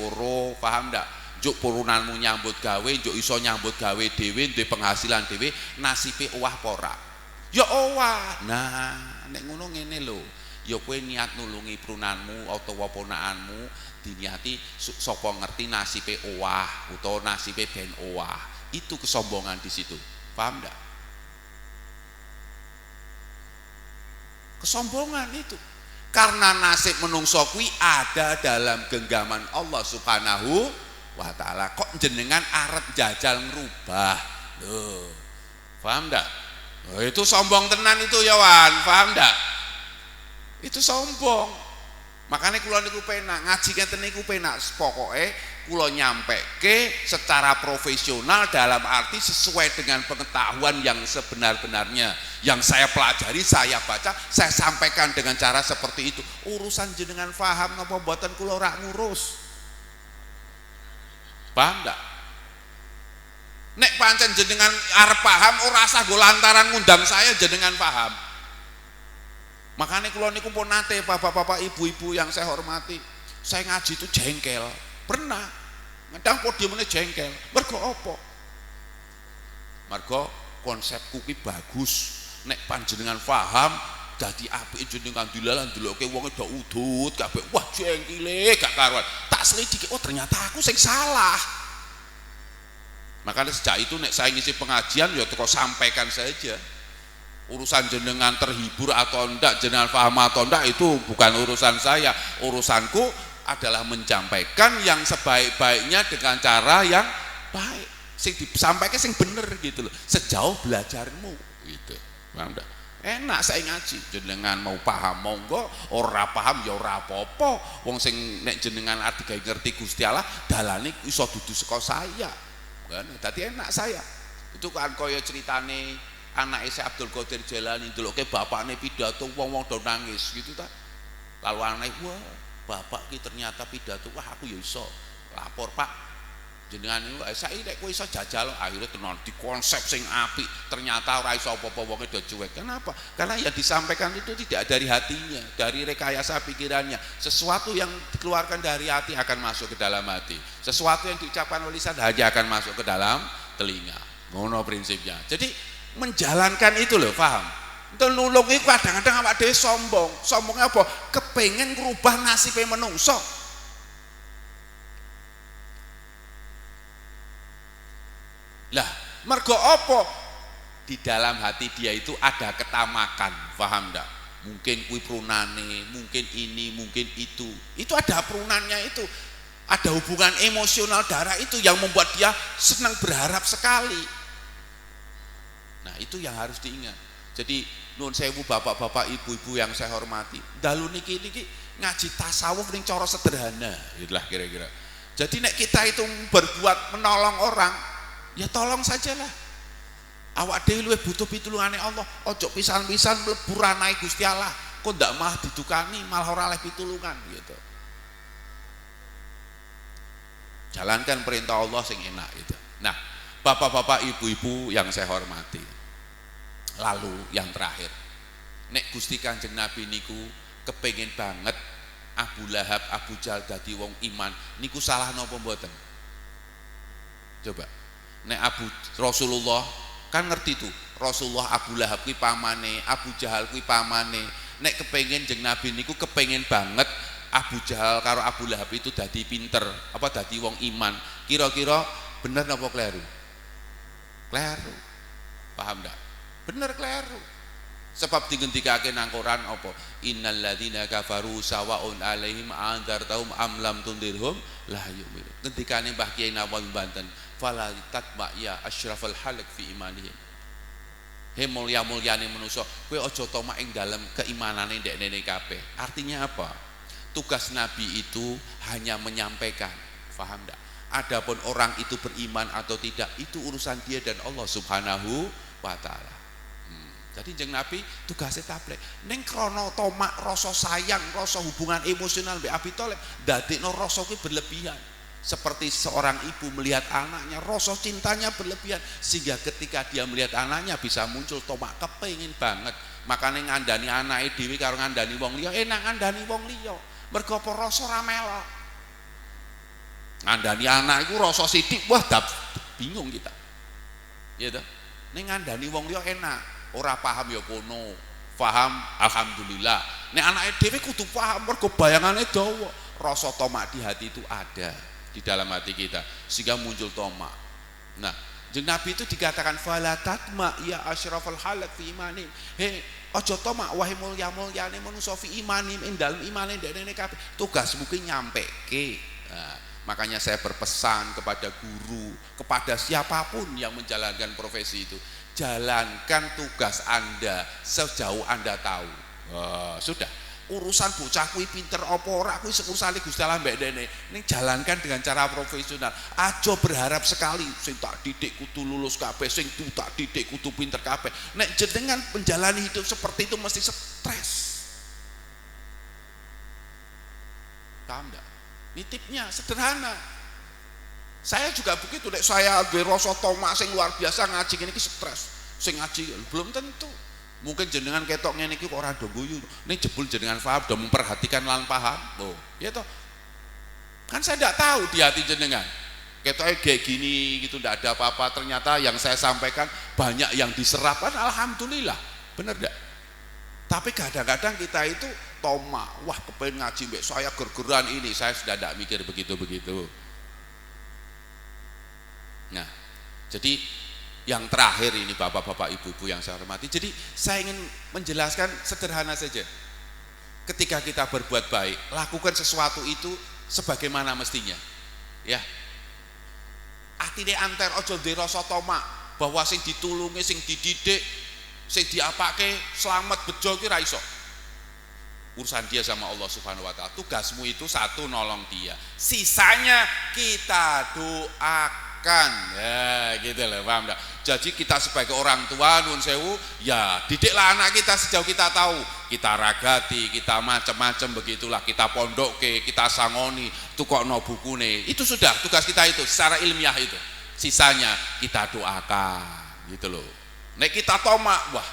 paham ndak? Njuk perunanmu nyambut gawe, njuk iso nyambut gawe dhewe, duwe penghasilan dhewe, nasibe owah apa ora? Ya owah. Nah, nek ngono ngene lho. Ya kowe niat nulungi perunanmu utawa ponakanmu diniati sapa ngerti nasibe owah utawa nasibe ben owah. Itu kesombongan di situ. Paham ndak? Kesombongan itu karena nasib menungso kuwi ada dalam genggaman Allah Subhanahu wa taala. Kok jenengan arep jajal ngrubah lho, paham ndak? Oh, itu sombong tenan itu ya Wan, paham ndak? Itu sombong. Makanya kula niku penak ngaji ngeten niku penak, pokoke kula nyampeke secara profesional dalam arti sesuai dengan pengetahuan yang sebenar-benarnya. Yang saya pelajari, saya baca, saya sampaikan dengan cara seperti itu. Urusan jenengan paham napa mboten kula ora ngurus. Paham ndak? Nek pancen jenengan arep paham ora usah go lantaran ngundang saya jenengan paham. Makanya kula niku pun nate bapak-bapak ibu-ibu yang saya hormati, saya ngaji itu jengkel. Pernah ngedang podiumnya jengkel. Mergo apa? Mergo konsepku ki bagus. Nek panjenengan paham dadi apik jenengan dilalah ndeloke wong do udut kabeh. Wah jengkile gak karuan. Tak selidiki, oh ternyata aku sing salah. Makanya sejak itu nek saya ngisi pengajian ya teko sampaikan saja. Urusan jenengan terhibur atau enggak, jenengan paham atau enggak itu bukan urusan saya. Urusanku adalah menyampaikan yang sebaik-baiknya dengan cara yang baik. Sing disampaikan sing bener gitu loh. Sejauh belajarmu gitu. Paham enggak? Enak saya ngaji, jenengan mau paham monggo, ora paham ya ora apa-apa. Wong sing nek jenengan arti gawe ngerti Gusti Allah, dalane iso dudu saka saya. Kan dadi enak saya. Itu kan kaya ceritane anake Syekh Abdul Qadir Jailani ndeloke bapakne pidato wong-wong do nangis gitu ta. Lalu anake, wah, bapak ki ternyata pidato, wah aku ya iso. Lapor, Pak. Jenengan niku saiki nek kowe iso jajal akhirnya tenan di konsep sing apik, ternyata ora iso apa-apa wonge do cuek. Kenapa? Karena yang disampaikan itu tidak dari hatinya, dari rekayasa pikirannya. Sesuatu yang dikeluarkan dari hati akan masuk ke dalam hati. Sesuatu yang diucapkan oleh lisan hanya akan masuk ke dalam telinga. Ngono prinsipnya. Jadi menjalankan itu loh, paham? Itu nulung itu kadang-kadang awak dhewe sombong. Sombongnya apa? Kepengen ngrubah nasibe menungso. Lah, mergo apa? Di dalam hati dia itu ada ketamakan, paham enggak? Mungkin kuwi prunane, mungkin ini, mungkin itu. Itu ada prunannya itu. Ada hubungan emosional darah itu yang membuat dia senang berharap sekali. Nah, itu yang harus diingat. Jadi nuwun sewu bapak-bapak, ibu-ibu yang saya hormati. Dalu niki ngaji tasawuf ning cara sederhana, itulah kira-kira. Jadi nek kita itu berbuat menolong orang, ya tolong sajalah. Awak dhewe luwih butuh pitulungane Allah. Ojo pisan-pisan mlebu ranah Gusti Allah. Kok ndak malah didukani, malah ora oleh pitulungan gitu. Jalankan perintah Allah sing enak itu. Nah, bapak-bapak, ibu-ibu yang saya hormati. Lalu yang terakhir, nek Gusti Kanjeng Nabi niku kepengin banget Abu Lahab, Abu Jahal dadi wong iman, niku salah napa mboten? Coba. Nek Rasulullah kan ngerti tuh, Rasulullah Abu Lahab kuwi pamane, Abu Jahal kuwi pamane. Nek kepengin jeng Nabi niku kepengin banget Abu Jahal karo Abu Lahab itu dadi pinter, apa dadi wong iman. Kira-kira bener napa kleru? Kleru. Paham ndak? Bener kleru. Sebab dingendikake nang Quran apa? Innal ladzina kafaru sawaun alaihim anzartahum am lam tundirhum la yu'minun. Ngendikane Mbah Kiai Nawawi Banten, fala tatma ya asyrafal halq fi imanihim. He mulya-mulyane manusa, kowe aja tomak ing dalem keimanane ndekne kabeh. Artinya apa? Tugas Nabi itu hanya menyampaikan, paham enggak? Adapun orang itu beriman atau tidak, itu urusan dia dan Allah Subhanahu wa taala. Jadi jeng Nabi tugasnya tabligh. Ning krana tomak, rasa sayang, rasa hubungan emosional mbek Abi Thalib, dadekno rasa kuwi berlebihan. Seperti seorang ibu melihat anaknya, rasa cintanya berlebihan sehingga ketika dia melihat anaknya bisa muncul tomak, kepengin banget. Makane ngandani anake dhewe karo ngandani wong liya, enak ngandani wong liya. Mergo apa rasa ra melok. Ngandani anak iku rasa sithik, wah bingung kita. Ya toh? Ning ngandani wong liya enak, ora paham ya kono, paham alhamdulillah. Nek anake dhewe kudu paham mergo bayangane dawa. Rasa tomak di hati itu ada di dalam hati kita sehingga muncul tomak. Nah, jeung Nabi itu dikatakan fala tatma ya asyrafal halaq fi imanim. He, aja tomak wahai mulya-mulyane manusa fi imanim ing dalem imane ndekne kabeh. Tugasmu ki nyampeke. Nah, makanya saya berpesan kepada guru, kepada siapapun yang menjalankan profesi itu, jalankan tugas Anda sejauh Anda tahu. Sudah. Urusan bocah kuwi pinter apa ora kuwi urusan Gusti Allah mbek dene. Ning jalankan dengan cara profesional. Aja berharap sekali sing tak didik kudu lulus kabeh, sing tak didik kudu pinter kabeh. Nek jenengan menjalani hidup seperti itu mesti stres. Paham enggak? Nitipnya sederhana. Saya juga begitu, nek saya duwe rasa tomak sing luar biasa ngaji ngene iki stres. Sing ngaji belum tentu. Mungkin jenengan ketok ngene iki kok ora do guyu. Ning jebul jenengan paham, do memperhatikan lan paham. Oh, ya toh. Kan saya tidak tahu di hati jenengan. Ketoknya kayak gini gitu, tidak ada apa-apa. Ternyata yang saya sampaikan banyak yang diserap, kan alhamdulillah. Bener enggak? Tapi kadang-kadang kita itu tomak, wah kepengen ngaji mbek saya gergeran ini, saya sudah tidak mikir begitu-begitu. Nah, jadi yang terakhir ini bapak-bapak, ibu-ibu yang saya hormati, jadi saya ingin menjelaskan sederhana saja. Ketika kita berbuat baik, lakukan sesuatu itu sebagaimana mestinya. Ya. Atine anter aja duwe rasa tomak bahwa sing ditulungi, sing dididik, sing diapake selamat bejo ki ra iso. Urusan dia sama Allah Subhanahu wa taala. Tugasmu itu satu, nolong dia. Sisanya kita doakan. Ya, gitu loh, paham enggak? Jadi kita sebagai orang tua nuwun sewu, ya didiklah anak kita sejauh kita tahu. Kita ragati, kita macam-macam begitulah, kita pondokke, kita sangoni, tukokno bukune. Itu sudah tugas kita itu secara ilmiah itu. Sisanya kita doakan, gitu loh. Nek kita tomak, wah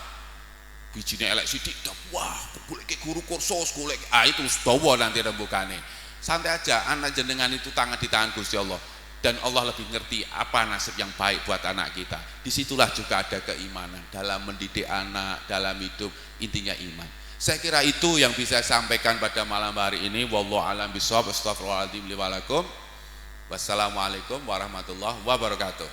bijine elek sithik, wah golek guru kursus, golek itu dawa nanti rembukane. Santai aja, anak jenengan itu tangan di tangan Gusti Allah. Dan Allah lebih ngerti apa nasib yang baik buat anak kita. Disitulah juga ada keimanan dalam mendidik anak, dalam hidup, intinya iman. Saya kira itu yang bisa saya sampaikan pada malam hari ini. Wallahu a'lam bishawab. Astagfirullahaladzim li wa lakum. Wassalamualaikum warahmatullahi wabarakatuh.